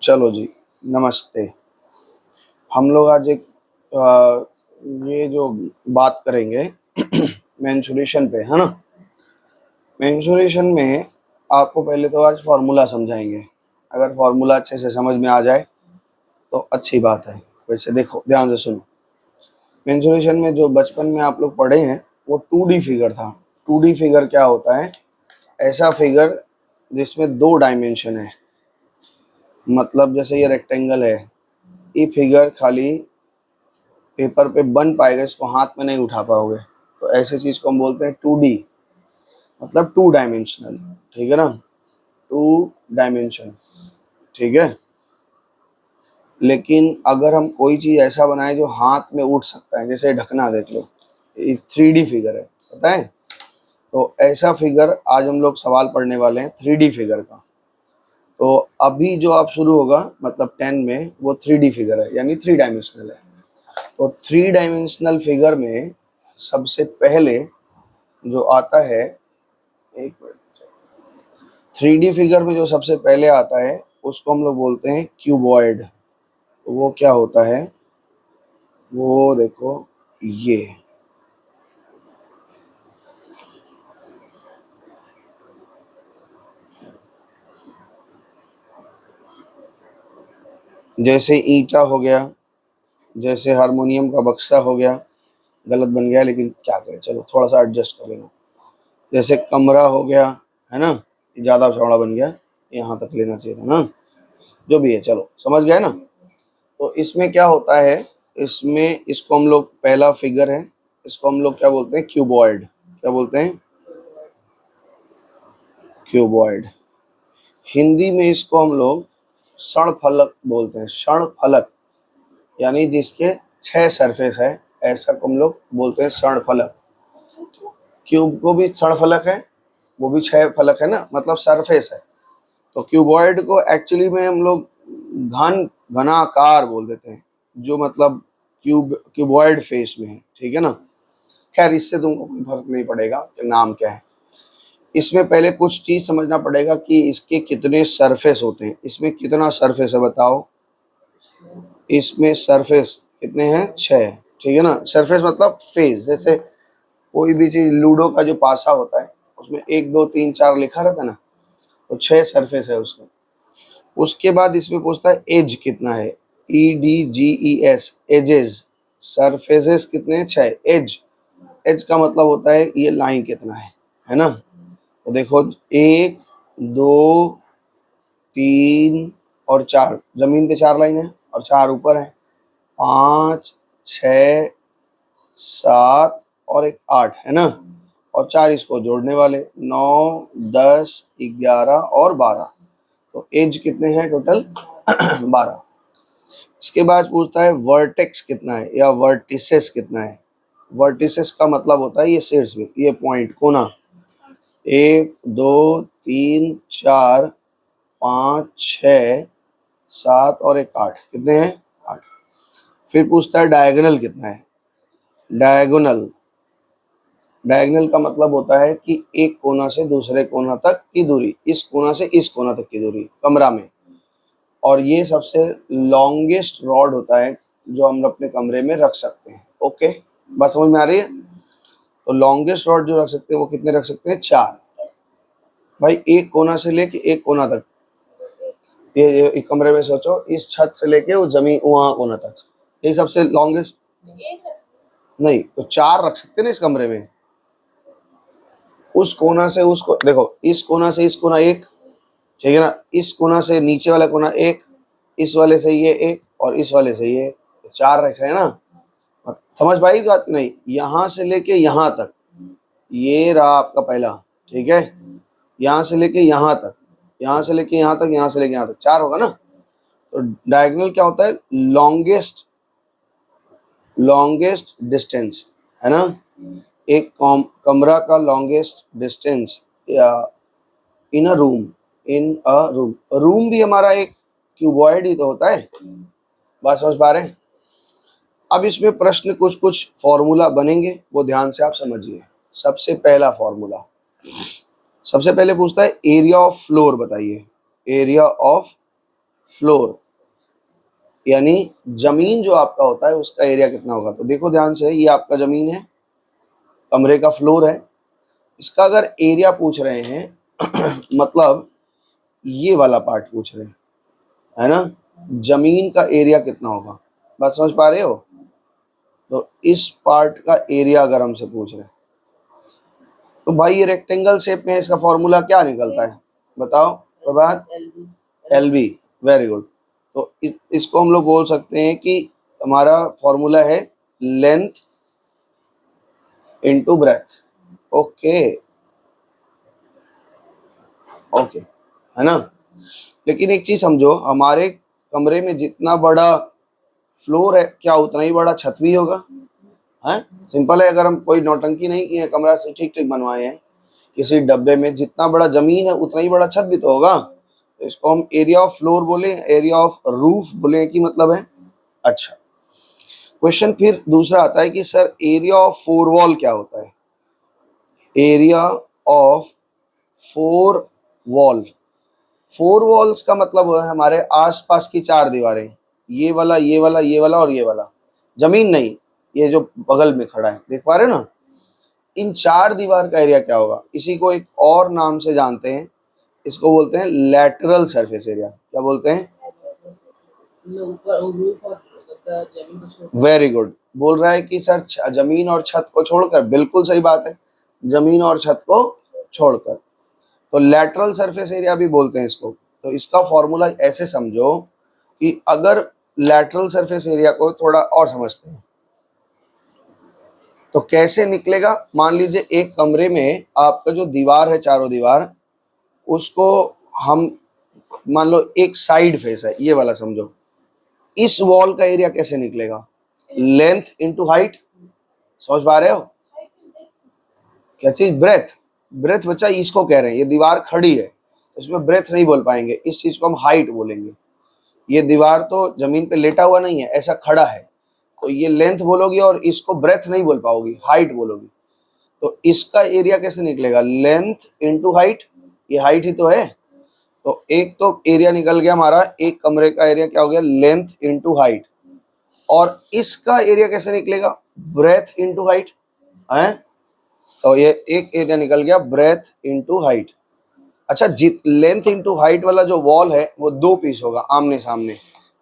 चलो जी, नमस्ते। हम लोग आज एक ये जो बात करेंगे मेंसुरेशन पे, है ना? मेंसुरेशन में आपको पहले तो आज फार्मूला समझाएंगे। अगर फार्मूला अच्छे से समझ में आ जाए तो अच्छी बात है। वैसे देखो, ध्यान से सुनो। मेंसुरेशन में जो बचपन में आप लोग पढ़े हैं वो 2D फिगर था। 2D फिगर क्या होता है? ऐसा फिगर जिसमें 2 डायमेंशन है। मतलब जैसे ये रेक्टेंगल है, ये फिगर खाली पेपर पे बन पाएगा, इसको हाथ में नहीं उठा पाओगे। तो ऐसे चीज को हम बोलते हैं 2D, मतलब 2 डायमेंशनल। ठीक है ना? 2 डायमेंशन। ठीक है। लेकिन अगर हम कोई चीज ऐसा बनाए जो हाथ में उठ सकता है, जैसे ढकना देख लो, ये 3D फिगर है, पता है? तो ऐसा फिगर आज हम लोग सवाल पढ़ने वाले हैं 3D फिगर का। तो अभी जो आप शुरू होगा मतलब 10 में, वो 3D फिगर है, यानी 3 डायमेंशनल है। तो 3 डायमेंशनल फिगर में सबसे पहले जो आता है, एक मिनट, 3D फिगर में जो सबसे पहले आता है उसको हम लोग बोलते हैं क्यूबॉइड। तो वो क्या होता है? वो देखो, ये जैसे ईंटा हो गया, जैसे हारमोनियम का बक्सा हो गया। गलत बन गया लेकिन क्या करें, चलो थोड़ा सा एडजस्ट कर लेना। जैसे कमरा हो गया, है ना? ज़्यादा चौड़ा बन गया, यहाँ तक लेना चाहिए था ना। जो भी है, चलो समझ गए ना। तो इसमें क्या होता है, इसमें इसको हम लोग, पहला फिगर है, इसको हम लोग क्या बोलते हैं? क्यूबॉइड। क्या बोलते हैं? क्यूबॉइड। हिंदी में इसको हम लोग षणफलक बोलते हैं। षणफलक यानी जिसके 6 सरफेस है, ऐसा को हम लोग बोलते हैं षणफलक। क्यूब को भी षणफलक है, वो भी 6 फलक है ना, मतलब सरफेस है। तो क्यूबॉइड को एक्चुअली में हम लोग घनाकार बोल देते हैं, जो मतलब क्यूबॉइड फेस में है। ठीक है ना? खैर, इससे तुमको कोई फर्क नहीं पड़ेगा कि नाम क्या है। इसमें पहले कुछ चीज समझना पड़ेगा कि इसके कितने सरफेस होते हैं। इसमें कितना सरफेस है बताओ? इसमें सरफेस कितने हैं? 6। ठीक है ना? सरफेस मतलब फेस। जैसे कोई भी चीज, लूडो का जो पासा होता है उसमें 1 2 3 4 लिखा रहता है ना, तो 6 सरफेस है उसका। उसके बाद इसमें पूछता है एज कितना है। EDGES, edges. सरफेसेस कितने हैं? 6। एज, एज का मतलब होता है ये लाइन कितना है ना? तो देखो, 1 2 3 और 4, जमीन पे 4 लाइन है और 4 ऊपर है। 5 6 7 और एक 8 है ना? और 4 इसको जोड़ने वाले, 9 10 11 और 12। तो एज कितने हैं टोटल? 12। इसके बाद पूछता है वर्टेक्स कितना है या वर्टिसेस कितना है। वर्टिसेस का मतलब होता है ये शीर्ष में, ये पॉइंट, कोना। 1 2 3 4 5 6 7 और एक 8। कितने हैं? 8। फिर पूछता है डायगोनल कितना है। डायगोनल, डायगोनल का मतलब होता है कि एक कोना से दूसरे कोना तक की दूरी, इस कोना से इस कोना तक की दूरी कमरा में। और ये सबसे लॉन्गेस्ट रॉड होता है जो हम अपने कमरे में रख सकते हैं। ओके, बात समझ में आ रही है? तो लॉन्गेस्ट रॉड जो रख सकते हैं वो कितने रख सकते हैं? 4। भाई, एक कोना से लेके एक कोना तक, ये एक कमरे में सोचो, इस छत से लेके वो जमीन वहां कोना तक, ये सबसे लॉन्गेस्ट। नहीं तो 4 रख सकते हैं ना इस कमरे में। उस कोना से उसको देखो, इस कोना से इस कोना एक, ठीक है ना? इस कोना से नीचे वाला कोना एक, इस वाले से ये एक, और इस वाले से ये, 4 रखे है ना? समझ पाई बात? नहीं, यहाँ से लेके यहाँ तक, ये रहा आपका पहला। ठीक है? यहाँ से लेके यहाँ तक, यहाँ से लेके यहाँ तक, यहाँ से लेके यहाँ तक, 4 होगा ना? तो डायगोनल क्या होता है? लॉन्गेस्ट, लॉन्गेस्ट डिस्टेंस, है ना? एक कमरा का लॉन्गेस्ट डिस्टेंस या in a room, in a room. Room भी हमारा एक क्यूबॉइड ही तो होता है। बात समझ पा रहे हैं? अब इसमें प्रश्न कुछ कुछ फॉर्मूला बनेंगे, वो ध्यान से आप समझिए। सबसे पहला फॉर्मूला, सबसे पहले पूछता है एरिया ऑफ फ्लोर बताइए। एरिया ऑफ फ्लोर, यानी जमीन जो आपका होता है उसका एरिया कितना होगा। तो देखो ध्यान से, ये आपका जमीन है, कमरे का फ्लोर है, इसका अगर एरिया पूछ रहे हैं मतलब ये वाला पार्ट पूछ रहे हैं, है ना, जमीन का एरिया कितना होगा, बात समझ पा रहे हो। तो इस पार्ट का एरिया अगर हमसे पूछ रहे हैं तो भाई ये रेक्टेंगल शेप में, इसका फॉर्मूला क्या निकलता है बताओ Prabhat. L B, very good. तो इसको हम लोग बोल सकते हैं कि हमारा फॉर्मूला है length into breadth. Okay okay, है ना। लेकिन एक चीज समझो, हमारे कमरे में जितना बड़ा फ्लोर है क्या उतना ही बड़ा छत भी होगा, है। सिंपल है, अगर हम कोई नौटंकी नहीं किए, कमरा से ठीक ठीक बनवाए हैं, किसी डब्बे में जितना बड़ा जमीन है उतना ही बड़ा छत भी तो होगा। तो इसको हम एरिया ऑफ फ्लोर बोले, एरिया ऑफ रूफ बोले, की मतलब है। अच्छा, क्वेश्चन फिर दूसरा आता है कि sir area of four wall क्या होता है। Area of four wall, four walls का मतलब है हमारे आसपास की चार दीवारें, ये वाला ये वाला ये वाला और ये वाला, जमीन नहीं, ये जो बगल में खड़ा है देख पा रहे हो ना, इन चार दीवार का एरिया क्या होगा। इसी को एक और नाम से जानते हैं, इसको बोलते हैं लैटरल सरफेस एरिया। क्या बोलते हैं, वेरी गुड। बोल रहा है कि सर जमीन और छत को छोड़कर, बिल्कुल सही बात है, जमीन और छत को छोड़कर, तो लैटरल सरफेस एरिया भी बोलते हैं इसको। तो इसका फॉर्मूला ऐसे समझो कि अगर लैटरल सरफेस एरिया को थोड़ा और समझते हैं तो कैसे निकलेगा। मान लीजिए एक कमरे में आपका जो दीवार है, चारों दीवार, उसको हम मान लो एक साइड फेस है, ये वाला समझो, इस वॉल का एरिया कैसे निकलेगा, लेंथ इनटू हाइट। समझ पा रहे हो, क्या चीज, ब्रेथ। ब्रेथ बच्चा इसको कह रहे हैं, ये दीवार खड़ी है, इसमें ब्रेथ नहीं बोल पाएंगे, इस चीज को हम हाइट बोलेंगे। ये दीवार तो जमीन पे लेटा हुआ नहीं है, ऐसा खड़ा है, तो ये लेंथ बोलोगी और इसको ब्रेथ नहीं बोल पाओगी, हाइट बोलोगी। तो इसका एरिया कैसे निकलेगा, लेंथ इनटू हाइट, ये हाइट ही तो है। तो एक तो एरिया निकल गया हमारा, एक कमरे का एरिया क्या हो गया, लेंथ इनटू हाइट। और इसका एरिया कैसे निकलेगा, ब्रेथ इनटू हाइट है। तो ये एक एरिया निकल गया, ब्रेथ इनटू हाइट। अच्छा, लेंथ इनटू हाइट वाला जो वॉल है वो दो पीस होगा आमने सामने,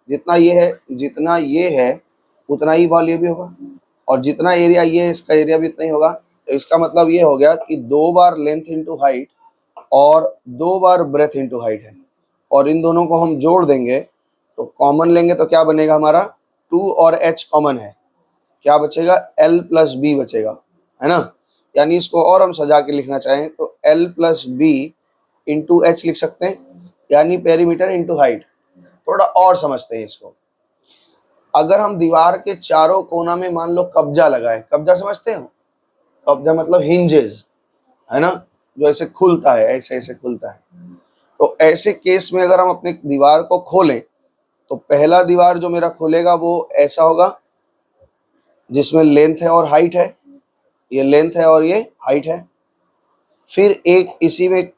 जितना ये है, जितना ये है उतना ही वॉल ये भी होगा, और जितना एरिया ये है इसका एरिया भी इतना ही होगा। तो इसका मतलब ये हो गया कि दो बार लेंथ इनटू हाइट और दो बार ब्रेथ इनटू हाइट है, और इन दोनों को हम जोड़ देंगे तो कॉमन लेंगे तो क्या बनेगा हमारा, 2 और h कॉमन है, क्या बचेगा, l प्लस बी बचेगा, है ना। यानी इसको और हम सजा के लिखना चाहें तो l plus B into H लिख सकते हैं, यानी पेरीमीटर इंटू हाइट। थोड़ा और समझते हैं इसको, अगर हम दीवार के चारों कोना में मान लो कब्जा लगाए, कब्जा समझते हो, कब्जा मतलब हिंजेस, है ना, जो ऐसे खुलता है, ऐसे ऐसे खुलता है। तो ऐसे केस में अगर हम अपने दीवार को खोलें तो पहला दीवार जो मेरा खुलेगा वो ऐसा होगा, जिसमें लेंथ है और हाइट है, ये लेंथ है और ये हाइट है। फिर एक इसी में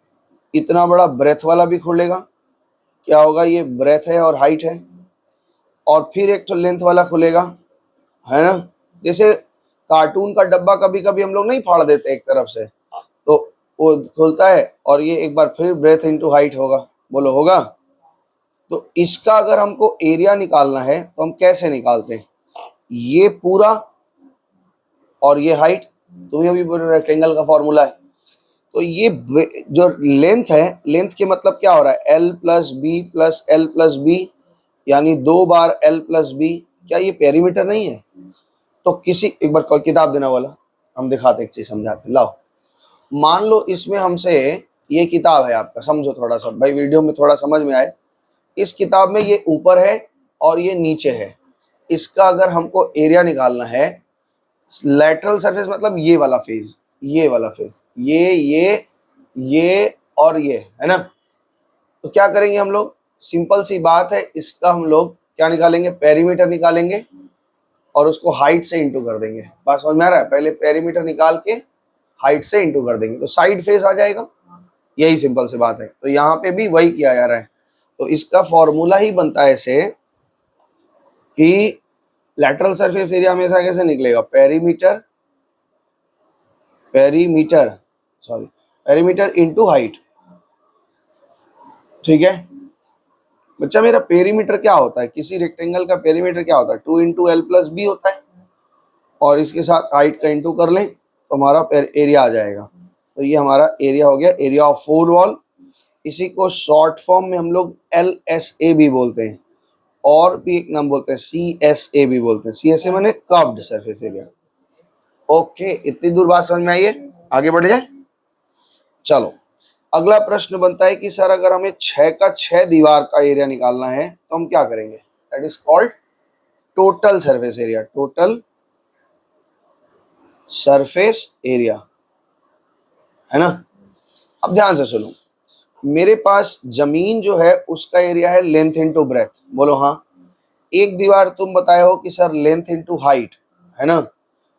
इतना बड़ा ब्रेथ वाला भी खुलेगा, क्या होगा, ये ब्रेथ है और हाइट है। और फिर एक तो लेंथ वाला खुलेगा, है ना, जैसे कार्टून का डब्बा कभी कभी हम लोग नहीं फाड़ देते एक तरफ से, तो वो खुलता है, और ये एक बार फिर ब्रेथ इनटू हाइट होगा, बोलो होगा। तो इसका अगर हमको एरिया निकालना है तो हम कैसे निकालते हैं, ये पूरा और ये हाइट, तुम्हें अभी रेक्टेंगल का फॉर्मूला है। तो ये जो लेंथ है, लेंथ के मतलब क्या हो रहा है, l plus B plus L plus B, यानी दो बार l प्लस बी। क्या ये पेरीमीटर नहीं है। तो किसी एक बार कोई किताब देना वाला, हम दिखाते एक चीज समझाते, लाओ। मान लो इसमें हमसे, ये किताब है आपका, समझो थोड़ा सा भाई, वीडियो में थोड़ा समझ में आए। इस किताब में ये ऊपर है और ये नीचे है, इसका अगर हमको एरिया निकालना है, लैटरल सरफेस मतलब ये वाला फेज, ये वाला फेज, ये और ये, है ना। तो क्या करेंगे हम लोग, सिंपल सी बात है, इसका हम लोग क्या निकालेंगे, पेरीमीटर निकालेंगे और उसको हाइट से इंटू कर देंगे। बात समझ में आ रहा है, पहले पेरीमीटर निकाल के हाइट से इंटू कर देंगे तो साइड फेस आ जाएगा, यही सिंपल सी बात है। तो यहाँ पे भी वही किया जा रहा है, तो इसका फॉर्मूला ही बनता है ऐसे कि लैटरल सरफेस एरिया हमेशा कैसे निकलेगा, पेरीमीटर इंटू हाइट। ठीक है बच्चा, मेरा पेरीमीटर क्या होता है, किसी रेक्टेंगल का पेरीमीटर क्या होता है, 2 इंटू एल प्लस बी होता है, और इसके साथ हाइट का इंटू कर लें तो हमारा एरिया आ जाएगा। तो ये हमारा एरिया हो गया, एरिया ऑफ 4 वॉल। इसी को शॉर्ट फॉर्म में हम लोग LSA भी बोलते हैं, और भी एक नाम बोलते हैं CSA भी बोलते हैं। CSA माने कर्व्ड सरफेस एरिया। ओके, इतनी दूर बात समझ में आई है, आगे बढ़ जाए। चलो अगला प्रश्न बनता है कि सर अगर हमें 6 का 6 दीवार का एरिया निकालना है तो हम क्या करेंगे, that is called total surface area. Total surface area, है ना। अब ध्यान से सुनो, मेरे पास जमीन जो है उसका एरिया है लेंथ इनटू ब्रेथ, बोलो हाँ। एक दीवार तुम बताए हो कि सर लेंथ इनटू हाइट, है ना,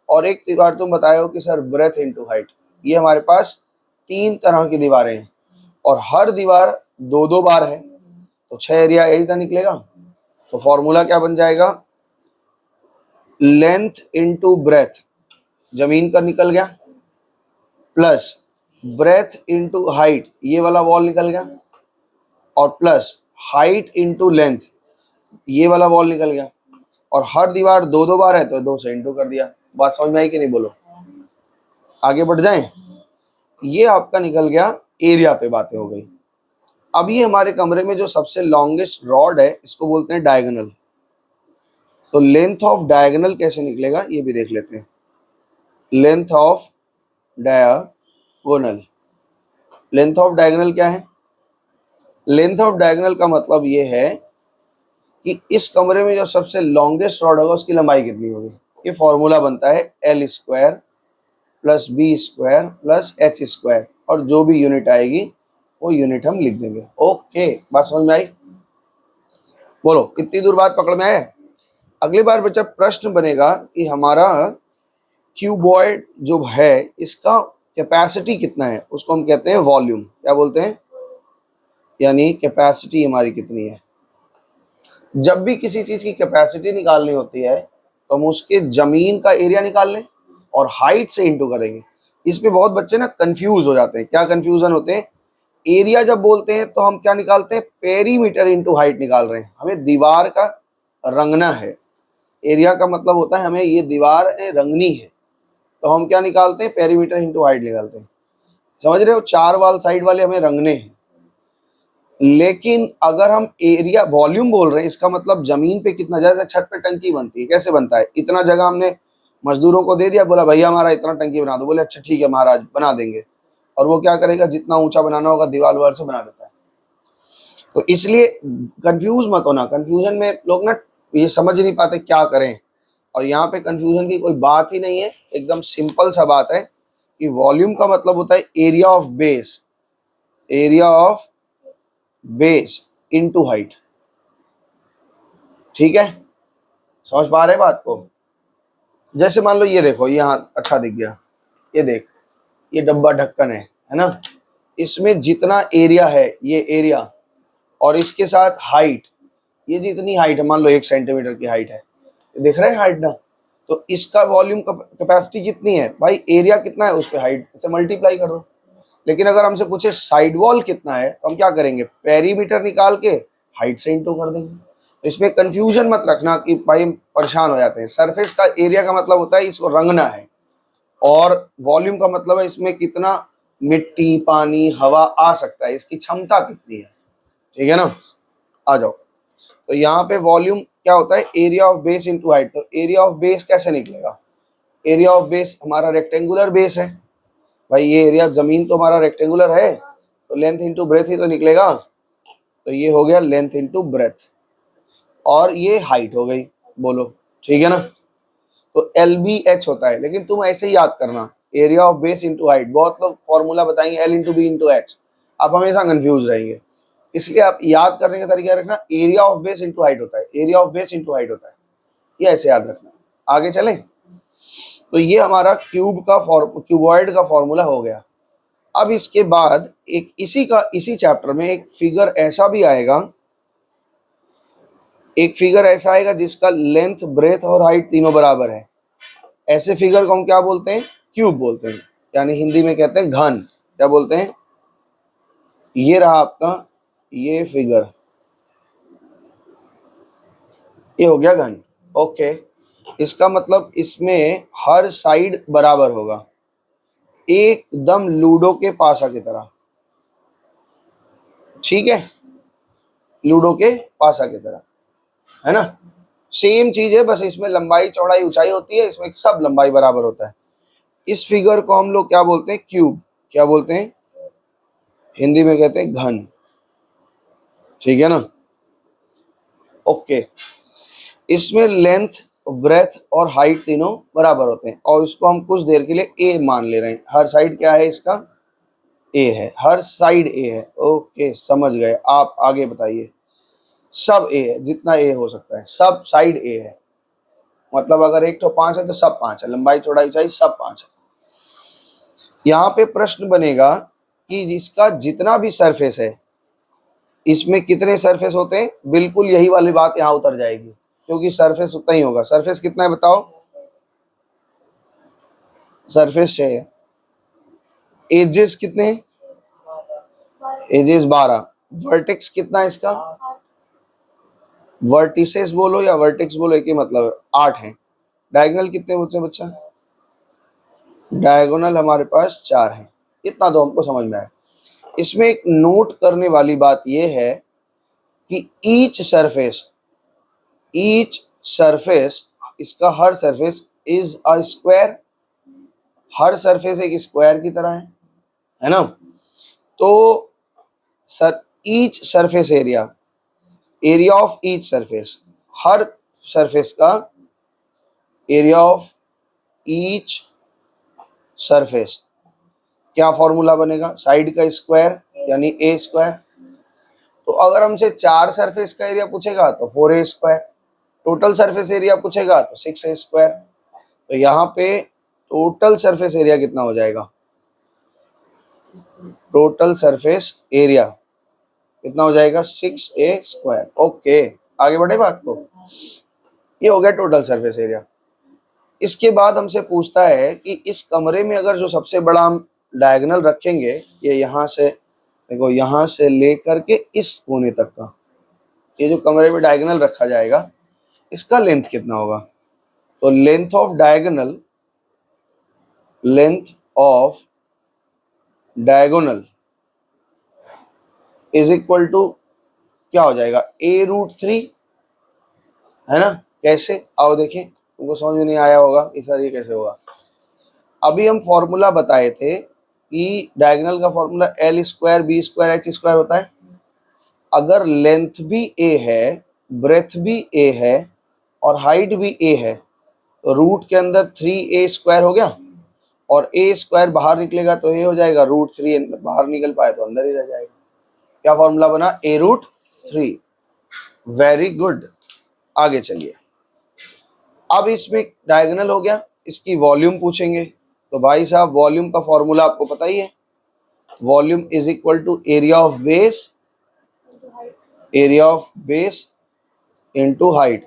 और एक दीवार तुम बताए हो कि सर ब्रेथ इनटू हाइट। ये हमारे पास 3 तरह की दीवारें हैं, और हर दीवार 2-2 बार है, तो 6 एरिया यही था निकलेगा। तो फॉर्मूला क्या बन जाएगा, लेंथ इनटू ब्रेथ जमीन का निकल गया, प्लस ब्रेथ इनटू हाइट ये वाला वॉल निकल गया, और प्लस हाइट इनटू लेंथ ये वाला वॉल निकल गया, और हर दीवार 2-2 बार है तो 2 से इंटू कर दिया। बात समझ में आई कि नहीं, बोलो आगे बढ़ जाएं। ये आपका निकल गया, एरिया पे बातें हो गई। अब ये हमारे कमरे में जो सबसे लॉन्गेस्ट रॉड है इसको बोलते हैं डायगोनल। तो लेंथ ऑफ डायगोनल कैसे निकलेगा ये भी देख लेते हैं। Length of diagonal, length of diagonal क्या है, लेंथ ऑफ डायगोनल का मतलब ये है कि इस कमरे में जो सबसे लॉन्गेस्ट रॉड होगा उसकी लंबाई कितनी होगी। ये फॉर्मूला बनता है L² plus B² plus H², और जो भी यूनिट आएगी वो यूनिट हम लिख देंगे। ओके, बात समझ में आई, बोलो इतनी दूर बात पकड़ में आए। अगली बार बच्चा प्रश्न बनेगा कि हमारा क्यूबॉइड जो है इसका कैपेसिटी कितना है, उसको हम कहते हैं वॉल्यूम। क्या बोलते हैं, यानी कैपेसिटी हमारी कितनी है। जब भी किसी चीज की कैपेसिटी निकालनी होती है तो हम उसके जमीन का एरिया निकाल लें और हाइट से इंटू करेंगे। इस पे बहुत बच्चे ना कंफ्यूज हो जाते हैं। क्या कंफ्यूजन होते हैं, एरिया जब बोलते हैं तो हम क्या निकालते हैं, पेरीमीटर इंटू हाइट निकाल रहे हैं, हमें दीवार का रंगना है। एरिया का मतलब होता है हमें ये दीवार रंगनी है, तो हम क्या निकालते हैं, पेरीमीटर इंटू हाइट निकालते हैं। समझ रहे हो, 4 वाल साइड वाले हमें रंगने हैं। लेकिन अगर हम एरिया वॉल्यूम बोल रहे हैं, इसका मतलब जमीन पे कितना, जैसे छत पे टंकी बनती है, कैसे बनता है, इतना जगह हमने मजदूरों को दे दिया, बोला भैया हमारा इतना टंकी बना दो, बोले अच्छा ठीक है महाराज बना देंगे, और वो क्या करेगा, जितना ऊंचा बनाना होगा दीवार वार से बना देता है। तो इसलिए कंफ्यूज मत होना, कंफ्यूजन में लोग ना ये समझ नहीं पाते क्या करें, और यहाँ पे कंफ्यूजन की कोई बात ही नहीं है, एकदम सिंपल सा बात है कि वॉल्यूम का मतलब होता है area of base, area of base into height. ठीक है, समझ पा रहे बात को। जैसे मान लो ये देखो, यहाँ अच्छा दिख गया, ये देख, ये डब्बा ढक्कन है ना, इसमें जितना एरिया है ये एरिया, और इसके साथ हाइट, ये जितनी हाइट है, मान लो 1 सेंटीमीटर की हाइट है, दिख रहा है हाइट ना, तो इसका वॉल्यूम कैपेसिटी कितनी है भाई, एरिया कितना है उस पर हाइट से मल्टीप्लाई कर दो। लेकिन अगर हमसे पूछे साइड वॉल कितना है तो हम क्या करेंगे, पेरीमीटर निकाल के हाइट से इंटू कर देंगे। तो इसमें कंफ्यूजन मत रखना कि भाई परेशान हो जाते हैं। सरफेस का एरिया का मतलब होता है इसको रंगना है, और वॉल्यूम का मतलब है इसमें कितना मिट्टी पानी हवा आ सकता है, इसकी क्षमता कितनी है। ठीक है ना, आ जाओ। तो यहाँ पे वॉल्यूम क्या होता है, area of base into height. तो एरिया ऑफ बेस कैसे निकलेगा, एरिया ऑफ बेस हमारा रेक्टेंगुलर बेस है भाई, ये एरिया जमीन तो हमारा रेक्टेंगुलर है, तो लेंथ इनटू ब्रेथ ही तो निकलेगा। तो ये हो गया लेंथ इनटू ब्रेथ, और ये हाइट हो गई, बोलो ठीक है ना। तो LBH होता है, लेकिन तुम ऐसे ही याद करना, area of base into height. बहुत लोग फॉर्मूला बताएंगे L into B into H, आप हमेशा कंफ्यूज रहेंगे। इसलिए आप याद करने का तरीका रखना, area of base into height होता है, area of base into height होता है, ये ऐसे याद रखना। आगे चले, तो ये हमारा क्यूबॉइड का फॉर्मूला हो गया। अब इसके बाद एक इसी चैप्टर में एक फिगर ऐसा भी आएगा एक फिगर ऐसा आएगा जिसका लेंथ, ब्रेथ और हाइट तीनों बराबर है, ऐसे फिगर को हम क्या बोलते हैं? क्यूब बोलते हैं, यानी हिंदी में कहते हैं घन। क्या बोलते हैं? ये रहा आपका ये फिगर, ये हो गया घन। ओके, इसका मतलब इसमें हर साइड बराबर होगा, एकदम लूडो के पासा की तरह। ठीक है, लूडो के पासा की तरह, है ना? सेम चीज है, बस इसमें लंबाई, चौड़ाई, ऊंचाई होती है, इसमें सब लंबाई बराबर होता है। इस फिगर को हम लोग क्या बोलते हैं? क्यूब। क्या बोलते हैं? हिंदी में कहते हैं घन। ठीक है ना? ओके, इसमें लेंथ, ब्रेथ और हाइट तीनों बराबर होते हैं, और इसको हम कुछ देर के लिए ए मान ले रहे हैं। हर साइड क्या है इसका? ए है, हर साइड ए है। ओके, समझ गए। आप आगे बताइए। सब ए है, जितना ए हो सकता है, सब साइड ए है। मतलब अगर एक तो 5 है तो सब 5 है, लंबाई, चौड़ाई, ऊंचाई सब 5 है। यहाँ पे प्रश्न बनेगा कि जिसका जितना भी सरफेस है, इसमें कितने सरफेस होते हैं? बिल्कुल यही वाली बात यहाँ उतर जाएगी, क्योंकि सरफेस उतना ही होगा। सरफेस कितना है बताओ? सरफेस 6 है। एजेस कितने हैं? एजेस 12। वर्टेक्स कितना है इसका? वर्टिसेस बोलो या वर्टेक्स बोलो, एक ही मतलब है, 8 है। डायगोनल कितने बच्चे बच्चा? डायगोनल हमारे पास 4 है। इतना तो हमको समझ में आया। इसमें एक नोट करने वाली बात यह है कि ईच सरफेस, इसका हर सरफेस इज अ स्क्वायर। हर सरफेस एक स्क्वायर की तरह है ना? तो sir, each surface area, area of each surface, हर सरफेस का एरिया ऑफ ईच सरफेस, क्या फॉर्मूला बनेगा? साइड का स्क्वायर यानी ए स्क्वायर। तो अगर हमसे 4 सरफेस का एरिया पूछेगा तो 4a square, total surface area पूछेगा तो 6a स्क्वायर। तो यहाँ पे टोटल सरफेस एरिया कितना हो जाएगा? टोटल सरफेस एरिया कितना हो जाएगा? 6a square. ओके, आगे बढ़े बात को। ये हो गया टोटल सरफेस एरिया। इसके बाद हमसे पूछता है कि इस कमरे में अगर जो सबसे बड़ा हम डायगोनल रखेंगे, ये यहाँ से देखो, यहाँ से लेकर के इस कोने तक का, ये जो कमरे में डायगोनल रखा जाएगा, इसका लेंथ कितना होगा? तो length of diagonal is equal to क्या हो जाएगा? a√3, है ना? कैसे? आओ देखें, तुमको समझ में नहीं आया होगा कि सर ये कैसे होगा। अभी हम फॉर्मूला बताए थे कि डायगोनल का formula l square b square h square होता है। अगर लेंथ भी a है, ब्रेथ भी a है और हाइट भी a है, तो रूट के अंदर 3a स्क्वायर हो गया, और a स्क्वायर बाहर निकलेगा तो ये हो जाएगा √3, बाहर निकल पाए तो अंदर ही रह जाएगा। क्या फॉर्मूला बना? a√3। वेरी गुड, आगे चलिए। अब इसमें डायगोनल हो गया, इसकी वॉल्यूम पूछेंगे, तो भाई साहब वॉल्यूम का फॉर्मूला आपको पता ही है। Volume is equal to area of base into height.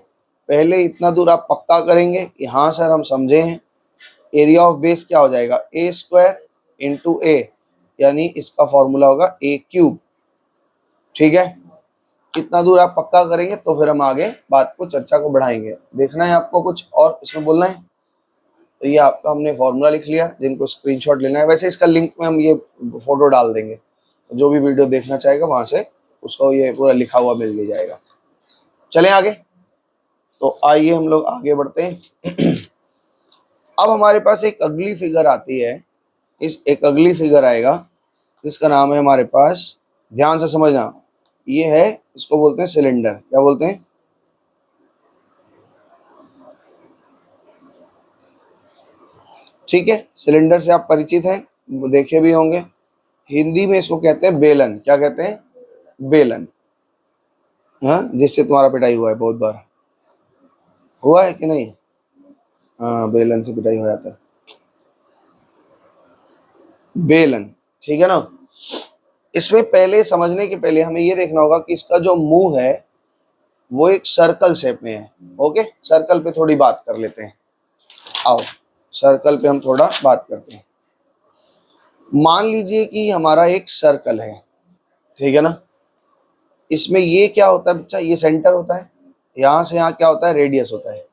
पहले इतना दूर आप पक्का करेंगे कि हाँ सर हम समझे हैं। एरिया ऑफ बेस क्या हो जाएगा? a स्क्वायर इंटू a, यानी इसका फॉर्मूला होगा a³। ठीक है, कितना दूर आप पक्का करेंगे तो फिर हम आगे बात को, चर्चा को बढ़ाएंगे। देखना है आपको कुछ और इसमें बोलना है? तो ये आपका हमने फॉर्मूला लिख लिया, जिनको स्क्रीनशॉट लेना है, वैसे इसका लिंक में हम ये फोटो डाल देंगे, जो भी वीडियो देखना चाहेगा वहां से उसको ये पूरा लिखा हुआ मिल जाएगा। चलें आगे। तो आइए हम लोग आगे बढ़ते हैं। अब हमारे पास एक अगली फिगर आती है, एक अगली फिगर आएगा जिसका नाम है हमारे पास, ध्यान से समझना, ये है, इसको बोलते हैं सिलेंडर। क्या बोलते हैं? ठीक है, सिलेंडर से आप परिचित हैं, देखे भी होंगे। हिंदी में इसको कहते हैं बेलन। क्या कहते हैं? बेलन। हाँ, जिससे तुम्हारा पिटाई हुआ है बहुत बार, हुआ है कि नहीं? हाँ, बेलन से पिटाई हो जाता है। बेलन, ठीक है ना? इसमें पहले समझने के पहले हमें ये देखना होगा कि इसका जो मुंह है, वो एक सर्कल शेप में है। ओके, सर्कल पे थोड़ी बात कर लेते हैं। आओ सर्कल पे हम थोड़ा बात करते हैं। मान लीजिए कि हमारा एक सर्कल है, ठीक है ना। इसमें ये क्या होता है बच्चा, ये सेंटर होता है, यहाँ से यहाँ क्या होता है, रेडियस होता है,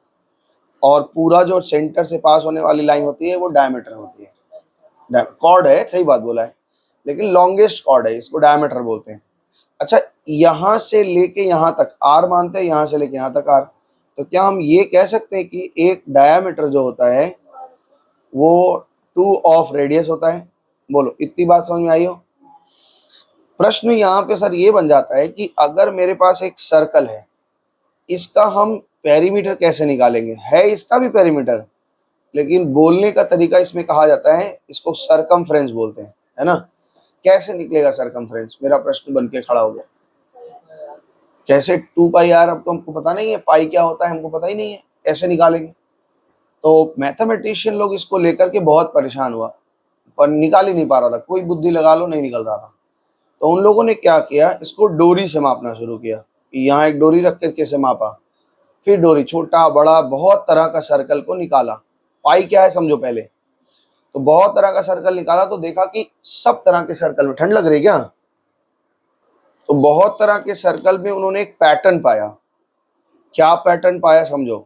और पूरा जो सेंटर से पास होने वाली लाइन होती है वो डायमीटर होती है। कॉर्ड है, सही बात बोला है, लेकिन लॉन्गेस्ट कॉर्ड है, इसको डायमीटर बोलते हैं। अच्छा, यहाँ से लेके यहाँ तक आर मानते हैं, यहाँ से लेके यहाँ तक आर। तो क्या हम ये कह सकते हैं कि एक डायमीटर जो होता है वो 2 ऑफ रेडियस होता है? बोलो, इतनी बात समझ में आई हो? प्रश्न यहाँ पे सर ये बन जाता है कि अगर मेरे पास एक सर्कल है, इसका हम पेरीमीटर कैसे निकालेंगे? है इसका भी पेरीमीटर, लेकिन बोलने का तरीका इसमें कहा जाता है, इसको सरकमफ्रेंस बोलते हैं, है ना। कैसे निकलेगा सरकमफ्रेंस, मेरा प्रश्न बन के खड़ा हो गया। कैसे 2 पाई आर, अब तो हमको पता नहीं है पाई क्या होता है, हमको पता ही नहीं है, कैसे निकालेंगे? तो मैथमेटिशियन लोग इसको लेकर के बहुत परेशान हुआ, पर निकाल ही नहीं पा रहा था, कोई बुद्धि लगा लो नहीं निकल रहा था। तो उन लोगों ने क्या किया, इसको डोरी से मापना शुरू किया। यहाँ एक डोरी रख करके से मापा, फिर डोरी छोटा बड़ा बहुत तरह का सर्कल को निकाला। पाई क्या है समझो पहले, तो बहुत तरह का सर्कल निकाला, तो देखा कि सब तरह के सर्कल में, ठंड लग रही क्या, तो बहुत तरह के सर्कल में उन्होंने एक पैटर्न पाया। क्या पैटर्न पाया समझो?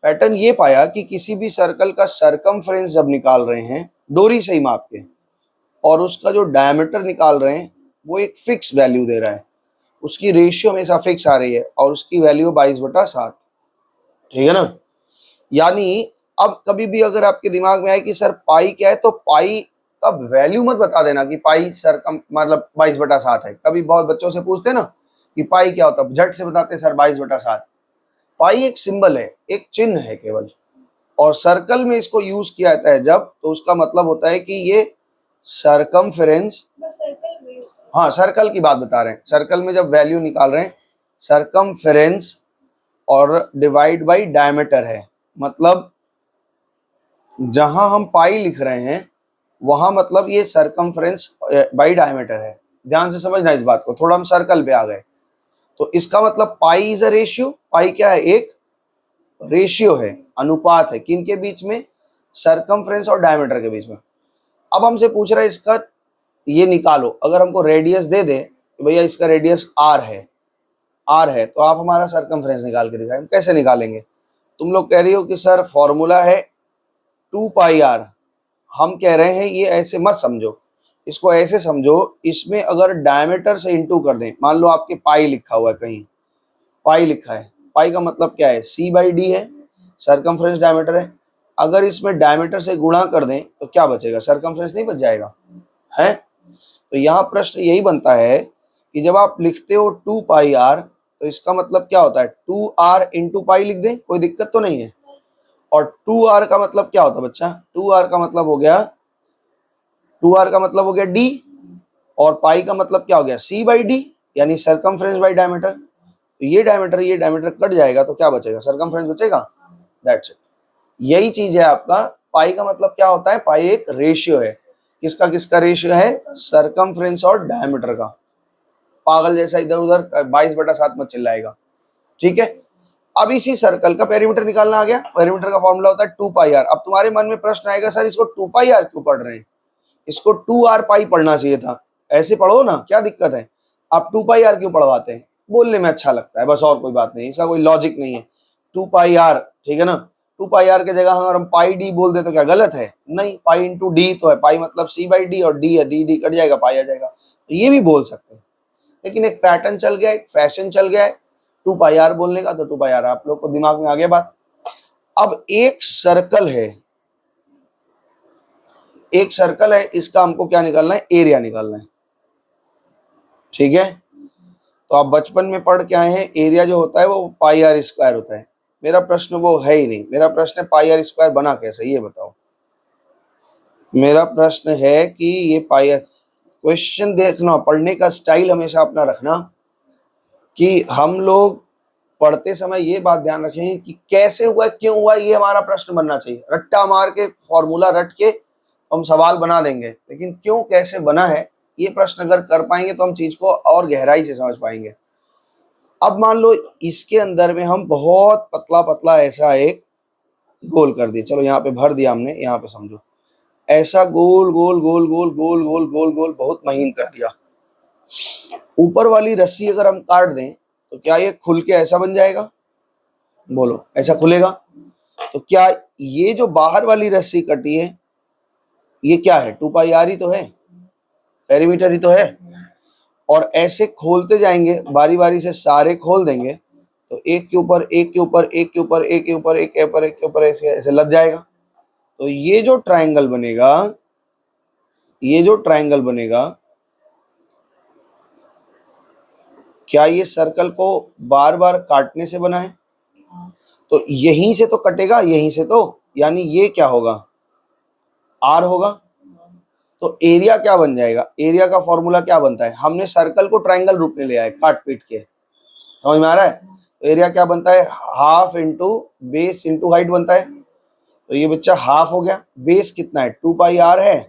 पैटर्न ये पाया कि किसी भी सर्कल का सरकमफ्रेंस जब निकाल रहे हैं डोरी से ही माप के, और उसका जो डायमीटर निकाल रहे हैं वो एक फिक्स वैल्यू दे रहा है, उसकी रेशियो हमेशा फिक्स आ रही है, और उसकी वैल्यू 22/7, ठीक है ना। यानी अब कभी भी अगर आपके दिमाग में आए कि सर पाई क्या है, तो पाई का वैल्यू मत बता देना कि पाई सरकम मतलब 22/7 है। कभी बहुत बच्चों से पूछते ना कि पाई क्या होता है, झट से बताते सर 22/7। पाई एक सिंबल है, एक चिन्ह है केवल, और सर्कल में इसको यूज किया जाता है जब, तो उसका मतलब होता है कि ये सरकमफ्रेंस, हाँ सर्कल की बात बता रहे हैं, सर्कल में जब वैल्यू निकाल रहे हैं सरकमफ्रेंस और डिवाइड बाई डायमीटर है, मतलब जहां हम पाई लिख रहे हैं वहां मतलब ये सरकमफ्रेंस बाई डायमीटर है। ध्यान से समझना इस बात को, थोड़ा हम सर्कल पे आ गए, तो इसका मतलब पाई इज अ रेशियो। पाई क्या है, एक रेशियो है, अनुपात है, किन के बीच में, सरकमफ्रेंस और डायमीटर के बीच में। अब हमसे पूछ रहा है इसका ये निकालो, अगर हमको रेडियस दे दे तो भैया इसका रेडियस आर है, तो आप हमारा सरकमफ्रेंस निकाल के दिखाएं। कैसे निकालेंगे? तुम लोग कह रही हो कि सर फॉर्मूला है 2 पाई आर। हम कह रहे हैं ये ऐसे मत समझो, इसको ऐसे समझो, इसमें अगर डायमीटर से इंटू कर दें, मान लो आपके पाई लिखा हुआ है, कहीं पाई लिखा है, पाई का मतलब क्या है, C/D है, सरकमफ्रेंस डायमीटर है। अगर इसमें डायमीटर से गुणा कर दें तो क्या बचेगा, सरकमफ्रेंस नहीं बच जाएगा है। तो यहाँ प्रश्न यही बनता है कि जब आप लिखते हो 2 पाई आर, तो इसका मतलब क्या होता है, 2r इंटू पाई लिख दें, कोई दिक्कत तो नहीं है। और 2r का मतलब क्या होता है बच्चा, 2r का मतलब हो गया, 2r का मतलब हो गया d, और पाई का मतलब क्या हो गया, C/D, यानी सरकमफ्रेंस बाई डायमीटर। तो ये डायमीटर कट जाएगा तो क्या बचेगा, सरकमफ्रेंस बचेगा। दैट्स इट, यही चीज है आपका। पाई का मतलब क्या होता है, पाई एक रेशियो है, किसका किसका रेशियो है, सरकमफ्रेंस और डायमीटर का। पागल जैसा इधर उधर 22/7 मत चिल्लाएगा, ठीक है। अब इसी सर्कल का पेरीमीटर निकालना आ गया, पेरीमीटर का फॉर्मूला होता है 2 पाई आर। अब तुम्हारे मन में प्रश्न आएगा सर इसको 2 पाई आर क्यों पढ़ रहे हैं, इसको 2r पाई पढ़ना चाहिए था, ऐसे पढ़ो ना, क्या दिक्कत है, आप 2 पाई आर क्यों पढ़वाते हैं, बोलने में अच्छा लगता है बस, और कोई बात नहीं, इसका कोई लॉजिक नहीं है। 2 पाई आर, ठीक है ना, 2 पाई आर के जगह अगर हम पाई डी बोल दे तो क्या गलत है, नहीं, पाई इंटू डी तो है, पाई मतलब C/D, और डी है, डी कट जाएगा, पाई आ जाएगा, तो ये भी बोल सकते हैं। लेकिन एक पैटर्न चल गया, एक फैशन चल गया है 2 पाई आर बोलने का, तो 2 पाई आर आप लोग को दिमाग में आ गया बात। अब एक सर्कल है, एक सर्कल है, इसका हमको क्या निकालना है, एरिया निकालना है, ठीक है। तो आप बचपन में पढ़ के आए हैं, एरिया जो होता है वो पाई आर स्क्वायर होता है। मेरा प्रश्न वो है ही नहीं, मेरा प्रश्न है पाई आर स्क्वायर बना कैसे, ये बताओ। मेरा प्रश्न है कि ये पाई आर, क्वेश्चन देखना, पढ़ने का स्टाइल हमेशा अपना रखना कि हम लोग पढ़ते समय ये बात ध्यान रखें कि कैसे हुआ, क्यों हुआ, ये हमारा प्रश्न बनना चाहिए। रट्टा मार के फॉर्मूला रट के हम सवाल बना देंगे, लेकिन क्यों कैसे बना है ये प्रश्न अगर कर पाएंगे तो हम चीज को और गहराई से समझ पाएंगे। अब मान लो इसके अंदर में हम बहुत पतला पतला ऐसा एक गोल कर दिए, चलो यहाँ पे भर दिया हमने, यहाँ पे समझो ऐसा गोल गोल गोल गोल गोल गोल गोल गोल बहुत महीन कर दिया। ऊपर वाली रस्सी अगर हम काट दें तो क्या ये खुल के ऐसा बन जाएगा? बोलो, ऐसा खुलेगा? तो क्या ये जो बाहर वाली रस्सी कटी है ये क्या है? 2πr ही तो है, पेरीमीटर ही तो है। और ऐसे खोलते जाएंगे बारी बारी से, सारे खोल देंगे तो एक के ऊपर एक के ऊपर एक के ऊपर एक के ऊपर एक के ऊपर एक के ऊपर ऐसे ऐसे लग जाएगा। तो ये जो ट्रायंगल बनेगा, ये जो ट्रायंगल बनेगा, क्या ये सर्कल को बार बार काटने से बना है? तो यहीं से तो कटेगा, यहीं से तो, यानी ये क्या होगा? आर होगा। तो एरिया क्या बन जाएगा? एरिया का फॉर्मूला क्या बनता है? हमने सर्कल को ट्रायंगल रूप में लिया है काट पीट के, समझ में आ रहा है? तो एरिया क्या बनता है? Half into base into height बनता है। तो ये बच्चा हाफ हो गया। बेस कितना है? 2πr है,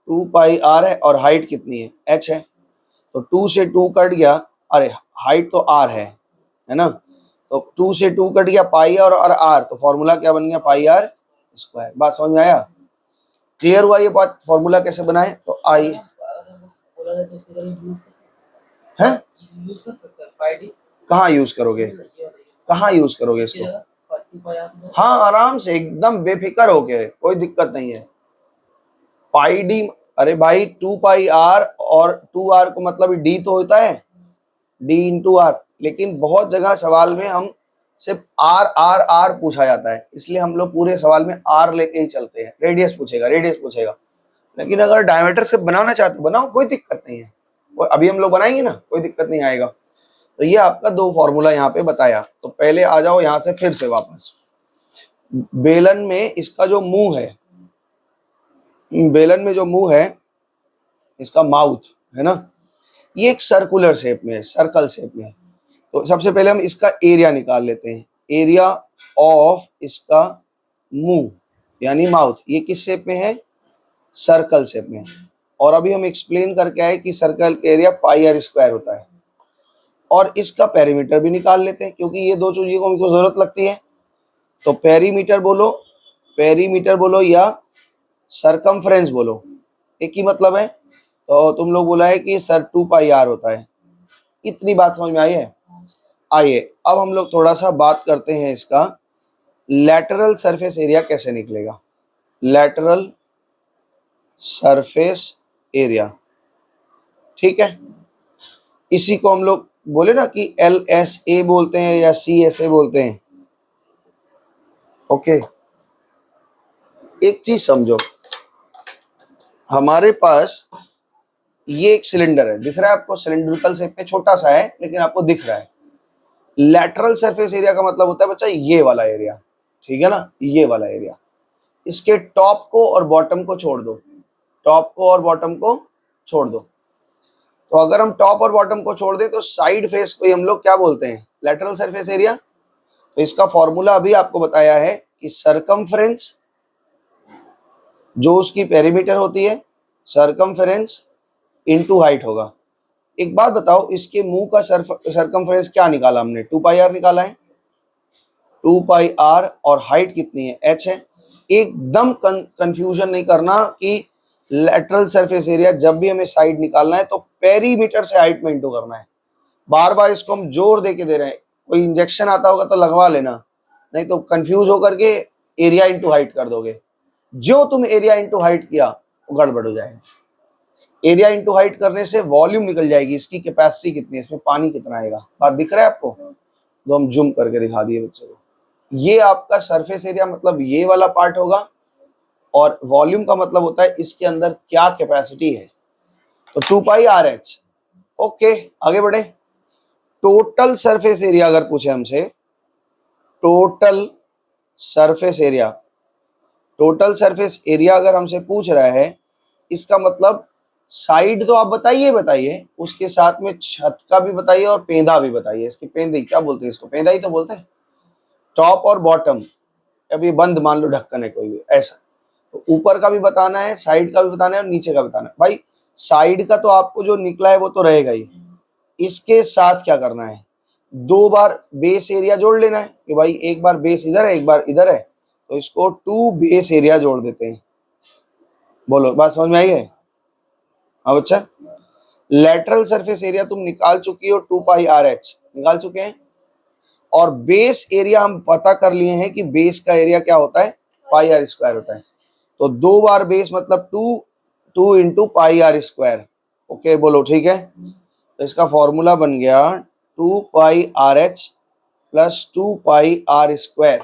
2πr है, और हाइट कितनी है? h है। तो 2 से 2 कट गया, अरे हाइट तो r है ना? तो 2 से 2 कट गया, पाई और r, तो फॉर्मूला क्या बन गया? πr square. बात समझ में आया? क्लियर हुआ ये बात? फॉर्मूला कैसे बनाए? तो आइए हैं, कहाँ यूज करोगे? कहाँ यूज करोगे इसको? हाँ, आराम से एकदम बेफिक्र होके, कोई दिक्कत नहीं है। पाई डी, अरे भाई 2πr और 2r को मतलब डी तो होता है, डी इंटू आर। लेकिन बहुत जगह सवाल में हम सिर्फ आर आर आर पूछा जाता है, इसलिए हम लोग पूरे सवाल में आर लेके ही चलते हैं। रेडियस पूछेगा, रेडियस पूछेगा। लेकिन अगर डायमीटर से बनाना चाहते हो बनाओ, कोई दिक्कत नहीं है। अभी हम लोग बनाएंगे ना, कोई दिक्कत नहीं आएगा। तो ये आपका दो फॉर्मूला यहाँ पे बताया। तो पहले आ जाओ यहाँ से फिर से वापस। बेलन में इसका जो मुंह है, बेलन में जो मुंह है, इसका माउथ है ना, ये एक सर्कुलर शेप में है, सर्कल शेप में है। तो सबसे पहले हम इसका एरिया निकाल लेते हैं। एरिया ऑफ इसका मुंह यानी माउथ, ये किस शेप में है? सर्कल शेप में। और अभी हम एक्सप्लेन करके आए कि सर्कल का एरिया πr स्क्वायर होता है। और इसका पेरीमीटर भी निकाल लेते हैं, क्योंकि ये दो चीजों को हमको जरूरत लगती है। तो पेरीमीटर बोलो, पेरीमीटर बोलो या सरकमफ्रेंस बोलो, एक ही मतलब है। तो तुम लोग बोला है कि सर 2πr होता है। इतनी बात समझ में आई है? आइए अब हम लोग थोड़ा सा बात करते हैं इसका लैटरल सरफेस एरिया कैसे निकलेगा। लैटरल सरफेस एरिया, ठीक है। इसी को हम लोग बोले ना कि LSA बोलते हैं या CSA बोलते हैं। ओके, एक चीज समझो, हमारे पास ये एक सिलेंडर है, दिख रहा है आपको? सिलेंड्रिकल शेप में, छोटा सा है लेकिन आपको दिख रहा है। लैटरल सरफेस एरिया का मतलब होता है बच्चा ये वाला एरिया, ठीक है ना, ये वाला एरिया। इसके टॉप को और बॉटम को छोड़ दो, टॉप को और बॉटम को छोड़ दो। तो अगर हम टॉप और बॉटम को छोड़ दें तो साइड फेस को हम लोग क्या बोलते हैं? Lateral surface area. तो इसका फॉर्मूला अभी आपको बताया है कि सरकमफ्रेंस जो उसकी पेरीमीटर होती है, सरकमफ्रेंस इनटू हाइट होगा। एक बात बताओ, इसके मुंह का सरकमफ्रेंस क्या निकाला हमने? 2πr निकाला है, 2πr, और हाइट कितनी है? h है। एकदम कंफ्यूजन नहीं करना कि लैटरल सरफेस एरिया जब भी हमें साइड निकालना है तो पेरीमीटर से हाइट में इंटू करना है। बार बार इसको हम जोर दे के दे रहे हैं। कोई इंजेक्शन आता होगा तो लगवा लेना, नहीं तो कंफ्यूज होकर के एरिया इंटू हाइट कर दोगे। जो तुम एरिया इंटू हाइट किया वो गड़बड़ हो जाएगा। एरिया इंटू हाइट करने से वॉल्यूम निकल जाएगी, इसकी कैपेसिटी कितनी है, इसमें पानी कितना आएगा। बात दिख रहा है आपको? तो हम जूम करके दिखा दिए बच्चों को। ये आपका सरफेस एरिया मतलब ये वाला पार्ट होगा, और वॉल्यूम का मतलब होता है इसके अंदर क्या कैपेसिटी है। तो 2πrh। ओके, आगे बढ़े। टोटल सरफेस एरिया अगर पूछे हमसे, total surface area, total surface area अगर हमसे पूछ रहा है, इसका मतलब साइड तो आप बताइए बताइए, उसके साथ में छत का भी बताइए और पेंदा भी बताइए। इसकी पेंदी क्या बोलते हैं? इसको पेंदा ही तो बोलते हैं। टॉप और बॉटम, अभी बंद मान लो ढक्कन है कोई भी ऐसा, तो ऊपर का भी बताना है, साइड का भी बताना है और नीचे का बताना है। भाई साइड का तो आपको जो निकला है वो तो रहेगा ही, इसके साथ क्या करना है? 2 बार बेस एरिया जोड़ लेना है कि भाई एक बार बेस इधर है एक बार इधर है, तो इसको 2 बेस एरिया जोड़ देते हैं। बोलो बात समझ में आई है? हाँ बच्चा, लेटरल सरफेस एरिया तुम निकाल चुकी हो 2 पाई आर एच निकाल चुके हैं, और बेस एरिया हम पता कर लिए हैं कि बेस का एरिया क्या होता है, पाई आर स्क्वायर होता है। तो 2 बार बेस मतलब 2 into pi r square. Okay बोलो ठीक है, तो इसका फॉर्मूला बन गया 2 pi r h plus 2 pi r square.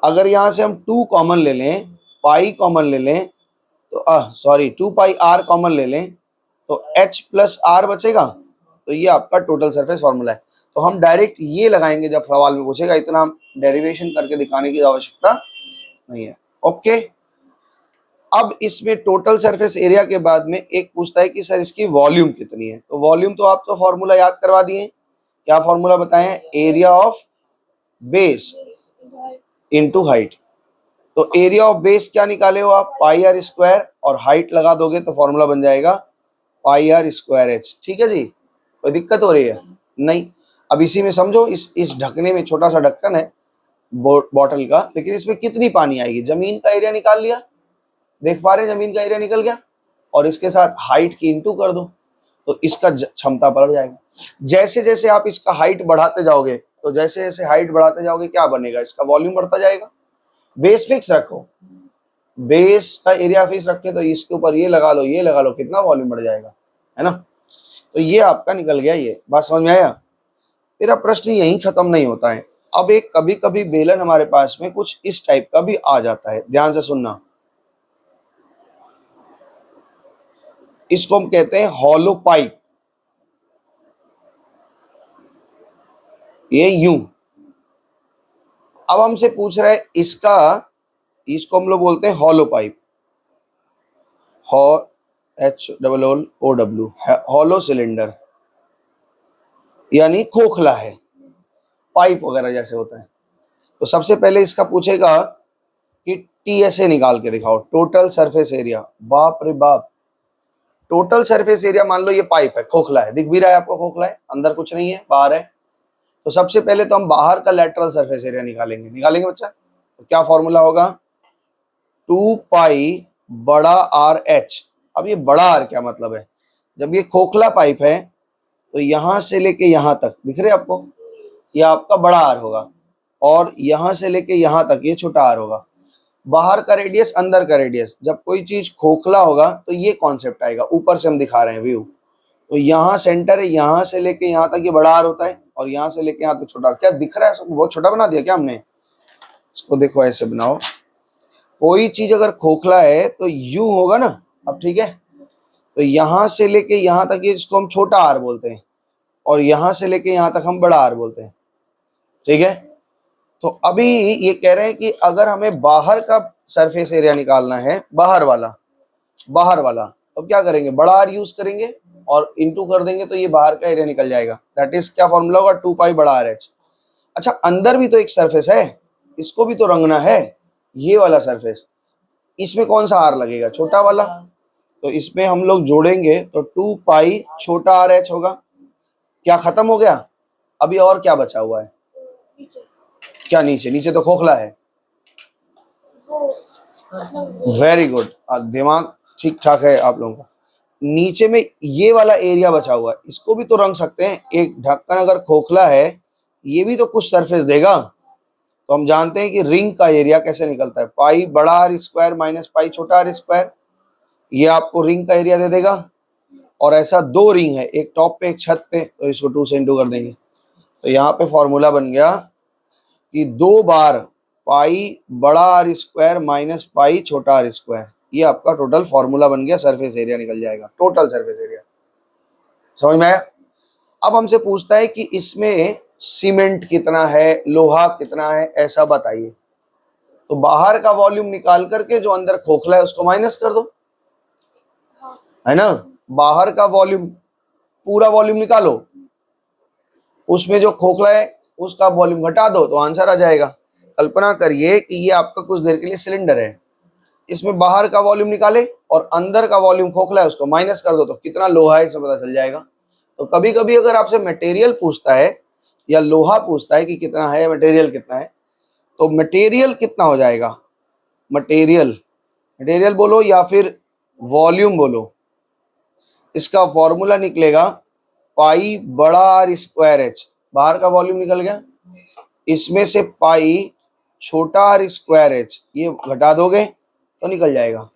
अगर यहां से हम 2 कॉमन ले लें, पाई कॉमन ले लें, तो 2 पाई आर कॉमन ले लें, तो एच प्लस आर बचेगा। तो ये आपका टोटल सरफेस फॉर्मूला है। तो हम डायरेक्ट ये लगाएंगे जब सवाल में पूछेगा, इतना हम डेरिवेशन करके दिखाने की आवश्यकता नहीं है। ओके, अब इसमें टोटल सरफेस एरिया के बाद में एक पूछता है कि सर इसकी वॉल्यूम कितनी है। तो वॉल्यूम तो आपको फॉर्मूला याद करवा दिए, क्या फॉर्मूला बताएं, area of base into height. तो एरिया ऑफ बेस क्या निकाले हो आप, पाई आर स्क्वायर, और हाइट लगा दोगे तो फॉर्मूला बन जाएगा पाई आर स्क्वायर एच। ठीक है जी, कोई दिक्कत हो रही है? नहीं। अब इसी में समझो, इस ढकने में छोटा सा ढक्कन है बॉटल का, लेकिन इसमें कितनी पानी आएगी, जमीन का एरिया निकाल लिया, देख पा रहे हैं जमीन का एरिया निकल गया, और इसके साथ हाइट की इंटू कर दो तो इसका क्षमता बढ़ जाएगा। जैसे जैसे आप इसका हाइट बढ़ाते जाओगे, तो जैसे जैसे हाइट बढ़ाते जाओगे क्या बनेगा, इसका वॉल्यूम बढ़ता जाएगा। बेस फिक्स रखो, बेस का एरिया फिक्स रखे, तो इसके ऊपर ये लगा लो ये लगा लो, कितना वॉल्यूम बढ़ जाएगा, है ना। तो ये आपका निकल गया, ये बात समझ में आया। मेरा प्रश्न यहीं खत्म नहीं होता है। अब एक कभी कभी बेलन हमारे पास में कुछ इस टाइप का भी आ जाता है, ध्यान से सुनना। इसको हम कहते हैं हॉलो पाइप। ये यूं, अब हमसे पूछ रहा है इसको हम लोग बोलते हैं hollow pipe, HOOO, hollow cylinder, यानी खोखला है, पाइप वगैरह जैसे होता है। तो सबसे पहले इसका पूछेगा कि TSA निकाल के दिखाओ, टोटल सरफेस एरिया। बाप रे बाप, टोटल सरफेस एरिया, मान लो ये पाइप है, खोखला है, दिख भी रहा है आपको, खोखला है, अंदर कुछ नहीं है, बाहर है। तो सबसे पहले तो हम बाहर का लेटरल सरफेस एरिया निकालेंगे बच्चा। तो क्या फॉर्मूला होगा, 2 पाई बड़ा आर एच। अब ये बड़ा आर क्या मतलब है, जब ये खोखला पाइप है तो यहां से लेके यहां तक, दिख रहे आपको, ये आपका बड़ा आर होगा, और यहां से लेके यहां तक ये छोटा आर होगा। बाहर का रेडियस, अंदर का रेडियस, जब कोई चीज खोखला होगा तो ये कॉन्सेप्ट आएगा, ऊपर से हम दिखा रहे हैं व्यू। तो यहाँ सेंटर है, यहाँ से लेके यहाँ तक ये बड़ा आर होता है, और यहाँ से लेके यहाँ तक छोटा आर। क्या दिख रहा है सबको, बहुत छोटा बना दिया क्या हमने, इसको देखो ऐसे बनाओ। कोई चीज अगर खोखला है तो यूं होगा ना, अब ठीक है। तो यहाँ से लेके यहाँ तक ये, इसको हम छोटा आर बोलते हैं, और यहाँ से लेके यहाँ तक हम बड़ा आर बोलते हैं, ठीक है। तो अभी ये कह रहे हैं कि अगर हमें बाहर का सरफेस एरिया निकालना है, बाहर वाला, तो क्या करेंगे, बड़ा आर यूज करेंगे और इनटू कर देंगे, तो ये बाहर का एरिया निकल जाएगा। दैट इज क्या फॉर्मूला होगा, 2 पाई बड़ा आर एच। अच्छा, अंदर भी तो एक सरफेस है, इसको भी तो रंगना है, ये वाला सरफेस, इसमें कौन सा आर लगेगा, छोटा वाला। तो इसमें हम लोग जोड़ेंगे तो 2 पाई छोटा आर एच होगा। क्या खत्म हो गया, अभी और क्या बचा हुआ है, क्या नीचे तो खोखला है। वेरी गुड, दिमाग ठीक ठाक है आप लोगों का। नीचे में ये वाला एरिया बचा हुआ है, इसको भी तो रंग सकते हैं। एक ढक्कन अगर खोखला है, ये भी तो कुछ सरफेस देगा। तो हम जानते हैं कि रिंग का एरिया कैसे निकलता है, पाई बड़ा आर स्क्वायर माइनस पाई छोटा आर स्क्वायर, ये आपको रिंग का एरिया दे देगा। और ऐसा 2 रिंग है, एक टॉप पे एक छत पे, तो इसको 2 से इंटू कर देंगे। तो यहाँ पे फॉर्मूला बन गया कि 2 बार पाई बड़ा आर स्क्वायर माइनस पाई छोटा आर स्क्वायर, ये आपका टोटल फॉर्मूला बन गया, सरफेस एरिया निकल जाएगा, टोटल सरफेस एरिया। समझ में आया। अब हमसे पूछता है कि इसमें सीमेंट कितना है, लोहा कितना है, ऐसा बताइए। तो बाहर का वॉल्यूम निकाल करके जो अंदर खोखला है उसको माइनस कर दो, है ना। बाहर का वॉल्यूम, पूरा वॉल्यूम निकालो, उसमें जो खोखला है उसका वॉल्यूम घटा दो, तो आंसर आ जाएगा। कल्पना करिए कि ये आपका कुछ देर के लिए सिलेंडर है, इसमें बाहर का वॉल्यूम निकाले और अंदर का वॉल्यूम खोखला है, उसको माइनस कर दो, तो कितना लोहा है इसे पता चल जाएगा। तो कभी कभी अगर आपसे मटेरियल पूछता है या लोहा पूछता है कि कितना है, मटेरियल कितना है, तो मटेरियल कितना हो जाएगा, मटेरियल, मटेरियल बोलो या फिर वॉल्यूम बोलो, इसका फॉर्मूला निकलेगा पाई बड़ा आर स्क्वायर एच। बाहर का वॉल्यूम निकल गया, इसमें से पाई छोटा आर स्क्वायर एच ये घटा दोगे तो निकल जाएगा।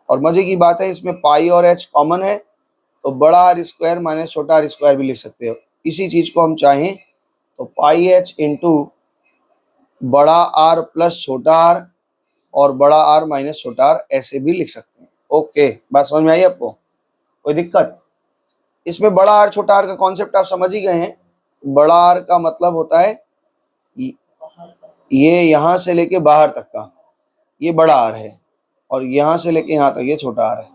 और मजे की बात है इसमें पाई और एच कॉमन है, तो बड़ा आर स्क्वायर माइनस छोटा आर स्क्वायर भी लिख सकते हो। इसी चीज को हम चाहें तो पाई एच इंटू बड़ा आर प्लस छोटा आर और बड़ा आर माइनस छोटा आर ऐसे भी लिख सकते हैं। ओके, बात समझ में आई आपको, कोई दिक्कत? इसमें बड़ा आर छोटा आर का कॉन्सेप्ट आप समझ ही गए हैं। बड़ा आर का मतलब होता है ये यहां से लेके बाहर तक का ये बड़ा आर है, और यहां से लेके यहां तक ये छोटा आर है।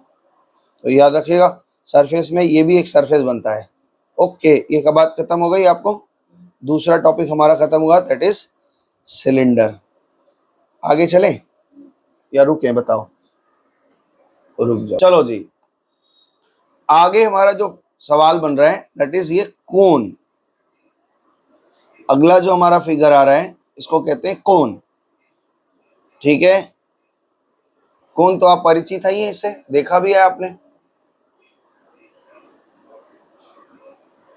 तो याद रखिएगा सरफेस में ये भी एक सरफेस बनता है। ओके, ये का बात खत्म हो गई आपको। दूसरा टॉपिक हमारा खत्म हुआ, दैट इज सिलेंडर। आगे चलें या रुकें, बताओ? रुक जाओ, चलो जी। आगे हमारा जो सवाल बन रहा है दैट इज ये कोन। अगला जो हमारा फिगर आ रहा है इसको कहते हैं कोन, ठीक है। कोन तो आप परिचित है, इससे देखा भी है आपने।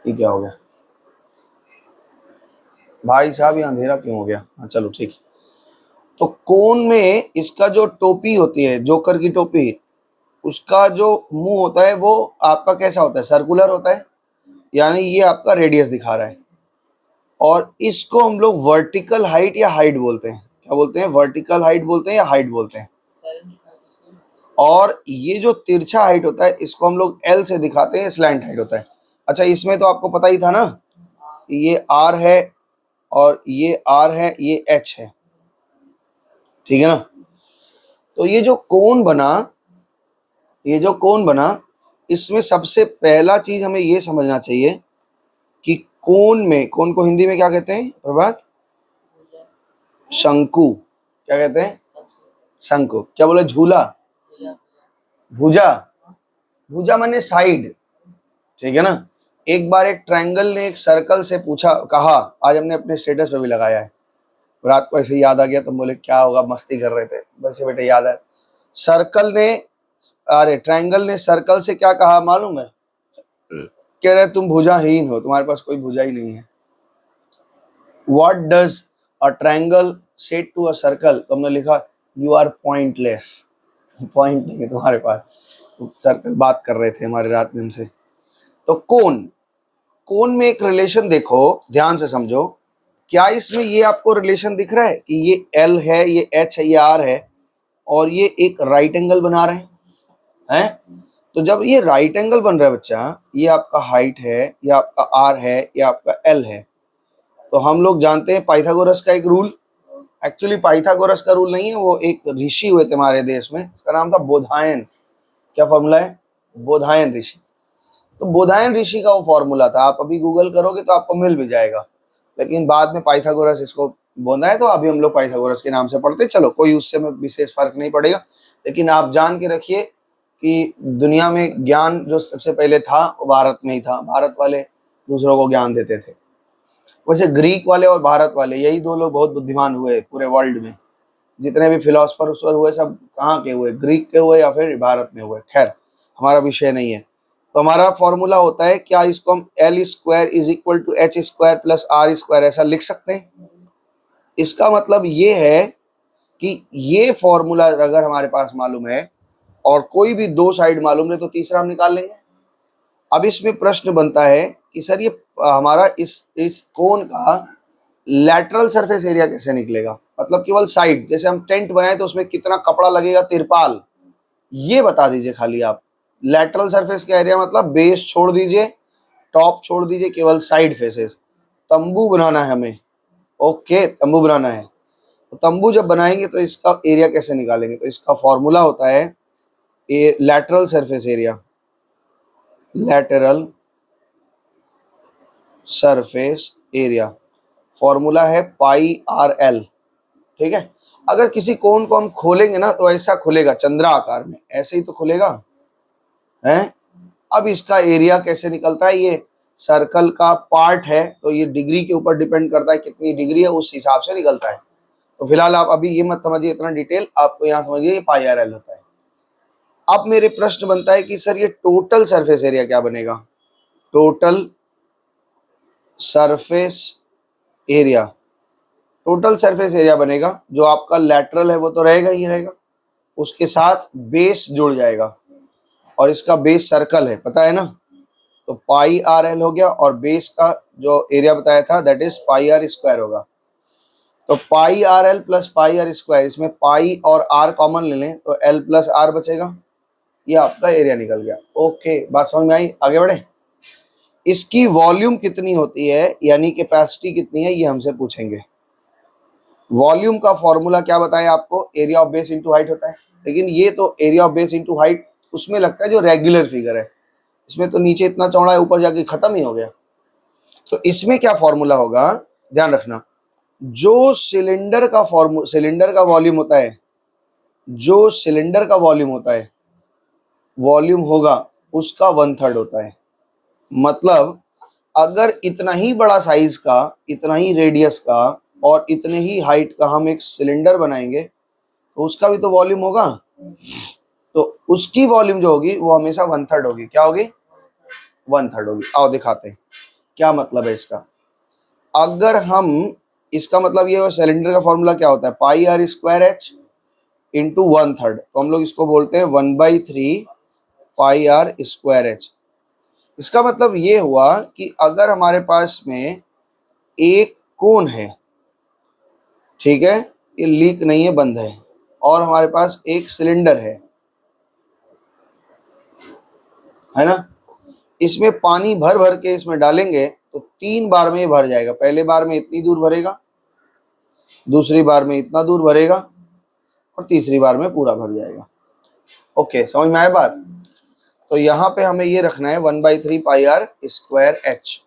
ये क्या हो गया भाई साहब, ये अंधेरा क्यों हो गया? हाँ चलो ठीक है। तो कोन में इसका जो टोपी होती है, जोकर की टोपी, उसका जो मुंह होता है वो आपका कैसा होता है? सर्कुलर होता है, यानी ये आपका रेडियस दिखा रहा है। और इसको हम लोग वर्टिकल हाइट या हाइट बोलते हैं। क्या बोलते हैं? वर्टिकल हाइट बोलते हैं या हाइट बोलते हैं। और ये जो तिरछा हाइट होता है इसको हम लोग एल से दिखाते हैं, स्लैंट हाइट होता है। अच्छा, इसमें तो आपको पता ही था ना, ये आर है और ये आर है, ये एच है, ठीक है ना। तो ये जो कोन बना, इसमें सबसे पहला चीज हमें ये समझना चाहिए कि कोन को हिंदी में क्या कहते हैं प्रभात? शंकु। क्या कहते हैं? शंकु। क्या बोले? झूला, भुजा। भुजा माने साइड, ठीक है ना। एक बार एक ट्रायंगल ने एक सर्कल से कहा, आज हमने अपने स्टेटस पे भी लगाया है, रात को ऐसे याद आ गया, तुम बोले क्या होगा, मस्ती कर रहे थे, बच्चे बेटे याद है। ट्रायंगल ने सर्कल से क्या कहा मालूम है? कह रहे तुम भुजाहीन हो, तुम्हारे पास कोई भुजा ही नहीं है। व्हाट डज अ ट्रायंगल से टू अ सर्कल? तो हमने लिखा यू आर पॉइंटलेस, पॉइंट नहीं है तुम्हारे पास। सर्कल बात कर रहे थे हमारे रात में हमसे। तो कोन में एक रिलेशन देखो, ध्यान से समझो। क्या इसमें ये आपको रिलेशन दिख रहा है कि ये एल है, ये एच है, ये आर है, और ये एक राइट एंगल बना रहे हैं? तो जब ये राइट एंगल बन रहा है बच्चा, ये आपका हाइट है, ये आपका आर है, ये आपका एल है, तो हम लोग जानते हैं पाइथागोरस का एक रूल। एक्चुअली पाइथागोरस का रूल नहीं है, वो एक ऋषि हुए थे हमारे देश में, इसका नाम था बोधायन। क्या फॉर्मूला है? बोधायन ऋषि। तो बोधायन ऋषि का वो फॉर्मूला था, आप अभी गूगल करोगे तो आपको मिल भी जाएगा। लेकिन बाद में पाइथागोरस इसको बोला है, तो अभी हम लोग पाइथागोरस के नाम से पढ़ते। चलो, कोई उससे में विशेष फर्क नहीं पड़ेगा, लेकिन आप जान के रखिए कि दुनिया में ज्ञान जो सबसे पहले था वो भारत में ही था। भारत वाले दूसरों को ज्ञान देते थे। वैसे ग्रीक वाले और भारत वाले, यही दो लोग बहुत बुद्धिमान हुए पूरे वर्ल्ड में। जितने भी फिलोसफर हुए सब कहाँ के हुए? ग्रीक के हुए या फिर भारत में हुए। खैर, हमारा विषय नहीं है। तो हमारा फॉर्मूला होता है, क्या इसको हम L square is equal to H square plus R square ऐसा लिख सकते हैं? इसका मतलब ये है कि ये फॉर्मूला अगर हमारे पास मालूम है और कोई भी दो साइड मालूम है तो तीसरा हम निकाल लेंगे। अब इसमें प्रश्न बनता है कि सर ये हमारा इस कोन का लैटरल सरफेस एरिया कैसे निकलेगा? मतलब केवल साइड, जैसे हम टेंट बनाए तो उसमें कितना कपड़ा लगेगा, तिरपाल, ये बता दीजिए खाली आप। लैटरल सरफेस का एरिया मतलब बेस छोड़ दीजिए, टॉप छोड़ दीजिए, केवल साइड फेसेस। तंबू बनाना है हमें, ओके, तंबू बनाना है। तो तंबू जब बनाएंगे तो इसका एरिया कैसे निकालेंगे? तो इसका फॉर्मूला होता है lateral surface area, lateral surface area, formula है पाई आर एल, ठीक है। अगर किसी कोन को हम खोलेंगे ना तो ऐसा खुलेगा, चंद्रा आकार में, ऐसे ही तो खुलेगा, हैं? अब इसका एरिया कैसे निकलता है? ये सर्कल का पार्ट है, तो ये डिग्री के ऊपर डिपेंड करता है कितनी डिग्री है, उस हिसाब से निकलता है। तो फिलहाल आप अभी ये मत समझिए इतना डिटेल, आपको यहाँ समझिए ये पाई आर एल होता है। अब मेरे प्रश्न बनता है कि सर ये टोटल सरफेस एरिया क्या बनेगा? Total surface area, total surface area बनेगा, जो आपका लैटरल है वो तो रहेगा ही रहेगा, उसके साथ बेस जुड़ जाएगा, और इसका बेस सर्कल है, पता है ना, तो पाई आर एल हो गया, और बेस का जो एरिया बताया था that is pi r square होगा। तो pi r l plus pi r square, इसमें पाई और आर कॉमन ले लें तो एल प्लस आर बचेगा, ये आपका एरिया निकल गया। ओके, बात समझ में आई? आगे बढ़े। इसकी वॉल्यूम कितनी होती है, यानी कैपेसिटी कितनी है, ये हमसे पूछेंगे। वॉल्यूम का फॉर्मूला क्या बताया आपको? Area of base into height होता है, लेकिन ये तो area of base into height उसमें लगता है जो रेगुलर फिगर है, इसमें तो नीचे इतना चौड़ा है, ऊपर जाके खत्म ही हो गया। तो इसमें क्या फॉर्मूला होगा, ध्यान रखना, जो सिलेंडर का वॉल्यूम होता है, जो सिलेंडर का वॉल्यूम होता है, वॉल्यूम होगा उसका 1/3 होता है। मतलब अगर इतना ही बड़ा साइज का, इतना ही रेडियस का और इतने ही हाइट का हम एक सिलेंडर बनाएंगे तो उसका भी तो वॉल्यूम होगा, तो उसकी वॉल्यूम जो होगी वो हमेशा 1/3 होगी। क्या होगी? 1/3 होगी। आओ दिखाते हैं क्या मतलब है इसका। अगर हम, इसका मतलब ये सिलेंडर का फॉर्मूला क्या होता है, पाई आर स्क्वायर एच इंटू 1/3, तो हम लोग इसको बोलते हैं 1/3 पाई आर स्क्वायर एच। इसका मतलब ये हुआ कि अगर हमारे पास में एक कोन है, ठीक है, ये लीक नहीं है, बंद है, और हमारे पास एक सिलेंडर है ना, इसमें पानी भर भर के इसमें डालेंगे तो 3 बार में ये भर जाएगा। पहले बार में इतनी दूर भरेगा, दूसरी बार में इतना दूर भरेगा, और तीसरी बार में पूरा भर जाएगा। ओके, समझ में आया बात? तो यहाँ पे हमें ये रखना है 1/3 पाई आर स्क्वायर एच।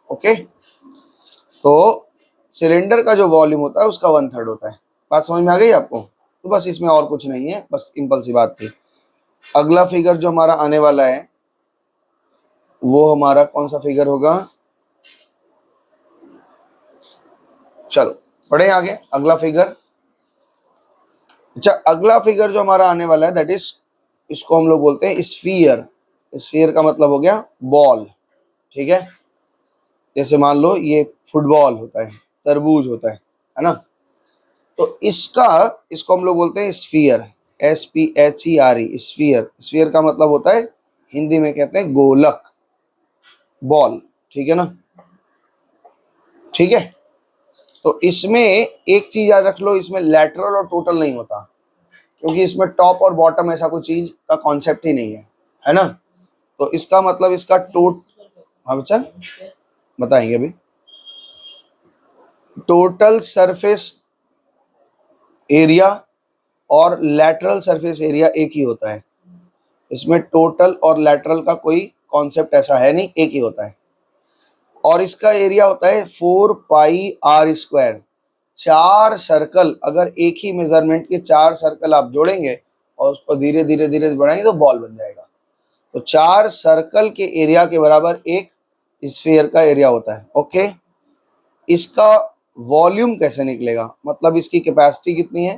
ओके, तो सिलेंडर का जो वॉल्यूम होता है उसका 1/3 होता है। बात समझ में आ गई आपको? तो बस इसमें और कुछ नहीं है, बस सिंपल सी बात थी। अगला फिगर जो हमारा आने वाला है वो हमारा कौन सा फिगर होगा? चलो पढ़े आगे अगला फिगर। अच्छा, अगला फिगर जो हमारा आने वाला है दैट इज, इसको हम लोग बोलते हैं स्फीयर। स्फीयर का मतलब हो गया बॉल, ठीक है। जैसे मान लो ये फुटबॉल होता है, तरबूज होता है ना, तो इसको हम लोग बोलते हैं स्फीयर, SPHERE, स्फीयर। स्फीयर का मतलब होता है हिंदी में कहते हैं गोलक, बॉल, ठीक है ना, ठीक है। तो इसमें एक चीज याद रख लो, इसमें लैटरल और टोटल नहीं होता, क्योंकि इसमें टॉप और बॉटम ऐसा कोई चीज का कॉन्सेप्ट ही नहीं है ना। तो इसका मतलब इसका हाँ बच्चा बताएंगे अभी। टोटल सरफेस एरिया और लैटरल सरफेस एरिया एक ही होता है, इसमें टोटल और लैटरल का कोई कॉन्सेप्ट ऐसा है नहीं, एक ही होता है। और इसका एरिया होता है 4 पाई आर स्क्वायर। 4 सर्कल, अगर एक ही मेजरमेंट के 4 सर्कल आप जोड़ेंगे और उसको धीरे धीरे धीरे बढ़ाएंगे तो बॉल बन जाएगा। तो 4 सर्कल के एरिया के बराबर एक स्फीयर का एरिया होता है। ओके, इसका वॉल्यूम कैसे निकलेगा, मतलब इसकी कैपेसिटी कितनी है,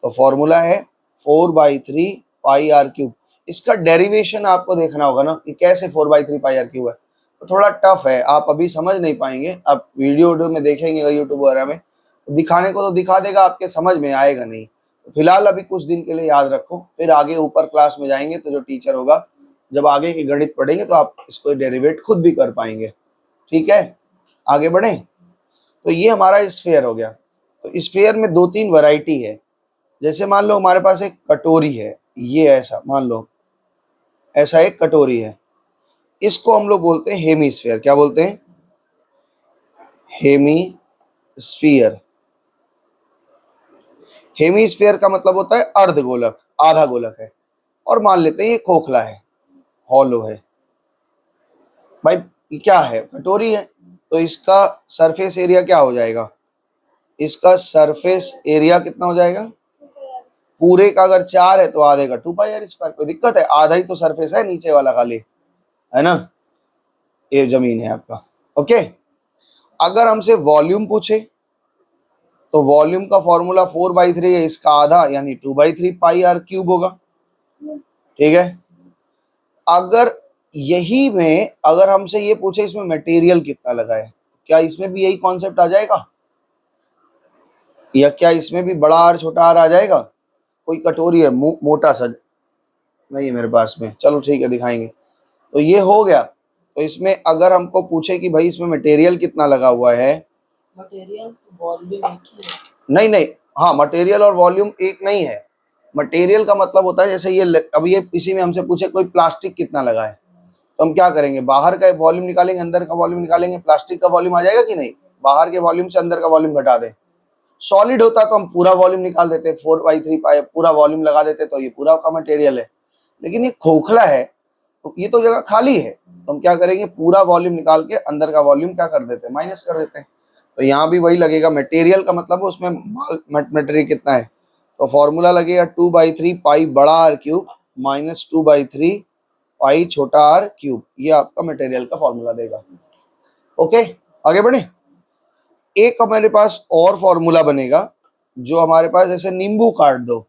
तो फॉर्मूला है 4/3 पाई आर क्यूब। इसका डेरिवेशन आपको देखना होगा ना कि कैसे 4/3 पाई आर क्यूब है, तो थोड़ा टफ है, आप अभी समझ नहीं पाएंगे। आप वीडियो में देखेंगे यूट्यूब वगैरह में, तो दिखाने को तो दिखा देगा, आपके समझ में आएगा नहीं। तो फिलहाल अभी कुछ दिन के लिए याद रखो, फिर आगे ऊपर क्लास में जाएंगे तो जो टीचर होगा, जब आगे की गणित पढ़ेंगे तो आप इसको डेरिवेट खुद भी कर पाएंगे, ठीक है। आगे बढ़े। तो ये हमारा स्फीयर हो गया। तो स्फीयर में 2-3 वैरायटी है। जैसे मान लो हमारे पास एक कटोरी है, ये ऐसा मान लो, ऐसा एक कटोरी है, इसको हम लोग बोलते हैं हेमीस्फीयर। क्या बोलते हैं? हेमीस्फीयर। हेमीस्फीयर का मतलब होता है अर्धगोलक, आधा गोलक है। और मान लेते हैं ये खोखला है, हॉलो है। भाई ये क्या है? कटोरी है, तो इसका सरफेस एरिया क्या हो जाएगा? इसका सरफेस एरिया कितना हो जाएगा? पूरे का अगर 4 है तो आधे का 2 पाई आर स्क्वायर। कोई दिक्कत है? आधा ही तो सरफेस है नीचे वाला खाली, है ना। ये जमीन है आपका। ओके, अगर हमसे वॉल्यूम पूछे तो वॉल्यूम का फॉर्मूला 4/3 है, इसका आधा यानी 2/3 पाई आर क्यूब होगा। ठीक है, अगर यही में अगर हमसे ये पूछे इसमें मटेरियल कितना लगा है, क्या इसमें भी यही कॉन्सेप्ट आ जाएगा, या क्या इसमें भी बड़ा आर छोटा आर आ जाएगा? कोई कटोरी है मोटा सा नहीं है मेरे पास में, चलो ठीक है दिखाएंगे। तो ये हो गया। तो इसमें अगर हमको पूछे कि भाई इसमें मटेरियल कितना लगा हुआ है, मटेरियल वॉल्यूम एक ही है। नहीं नहीं, हाँ मटेरियल और वॉल्यूम एक नहीं है। मटेरियल का मतलब होता है जैसे ये अब ये इसी में हमसे पूछे कोई प्लास्टिक कितना लगा है, तो हम क्या करेंगे, बाहर का वॉल्यूम निकालेंगे, अंदर का वॉल्यूम निकालेंगे, प्लास्टिक का वॉल्यूम आ जाएगा कि नहीं, बाहर के वॉल्यूम से अंदर का वॉल्यूम घटा दें। सॉलिड होता तो हम पूरा वॉल्यूम निकाल देते, 4/3 पूरा वॉल्यूम लगा देते, तो ये पूरा का मटेरियल है। लेकिन ये खोखला है तो ये तो जगह खाली है, तो हम क्या करेंगे, पूरा वॉल्यूम निकाल के अंदर का वॉल्यूम क्या कर देते हैं, माइनस कर देते हैं। तो यहाँ भी वही लगेगा, मटेरियल का मतलब उसमें मटेरियल कितना है, तो फॉर्मूला लगेगा 2/3 पाई बड़ा आर क्यूब माइनस 2/3 पाई छोटा आर क्यूब, ये आपका मटेरियल का फॉर्मूला देगा। ओके, आगे बढ़े। एक हमारे पास और फॉर्मूला बनेगा जो हमारे पास, जैसे नींबू काट दो,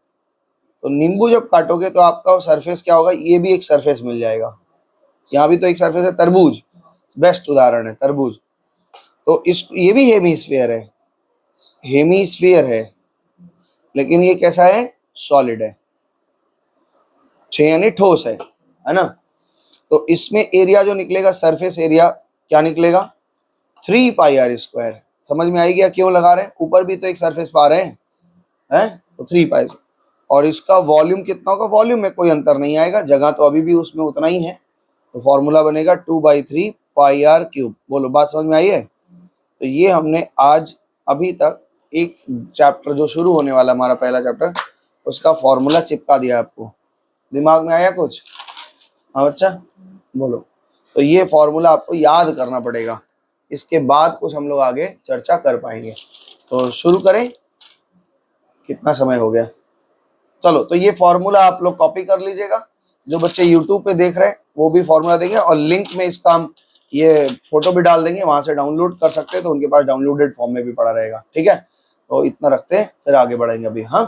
तो नींबू जब काटोगे तो आपका सरफेस क्या होगा, ये भी एक सरफेस मिल जाएगा। यहाँ भी तो एक सरफेस है, तरबूज बेस्ट उदाहरण है तरबूज। तो इस ये भी हेमीस्फीयर है, हेमीस्फीयर है, लेकिन ये कैसा है, सॉलिड है, यानी ठोस है ना। तो इसमें एरिया जो निकलेगा, सरफेस एरिया क्या निकलेगा, 3πr²। समझ में आई गया क्यों लगा रहे हैं, ऊपर भी तो एक सरफेस पा रहे हैं, तो 3π। और इसका वॉल्यूम कितना होगा, वॉल्यूम में कोई अंतर नहीं आएगा, जगह तो अभी भी उसमें उतना ही है, तो फॉर्मूला बनेगा 2/3πr³। बोलो बात समझ में आई है। तो ये हमने आज अभी तक एक चैप्टर जो शुरू होने वाला हमारा पहला चैप्टर, उसका फॉर्मूला चिपका दिया आपको, दिमाग में आया कुछ? हाँ बच्चा बोलो। तो ये फॉर्मूला आपको याद करना पड़ेगा, इसके बाद कुछ हम लोग आगे चर्चा कर पाएंगे। तो शुरू करें, कितना समय हो गया, चलो। तो ये फॉर्मूला आप लोग कॉपी कर लीजिएगा, जो बच्चे यूट्यूब पे देख रहे हैं वो भी फॉर्मूला देंगे, और लिंक में इसका हम ये फोटो भी डाल देंगे, वहां से डाउनलोड कर सकते हैं, तो उनके पास डाउनलोडेड फॉर्म में भी पड़ा रहेगा। ठीक है, तो इतना रखते हैं, फिर आगे बढ़ेंगे अभी। हाँ।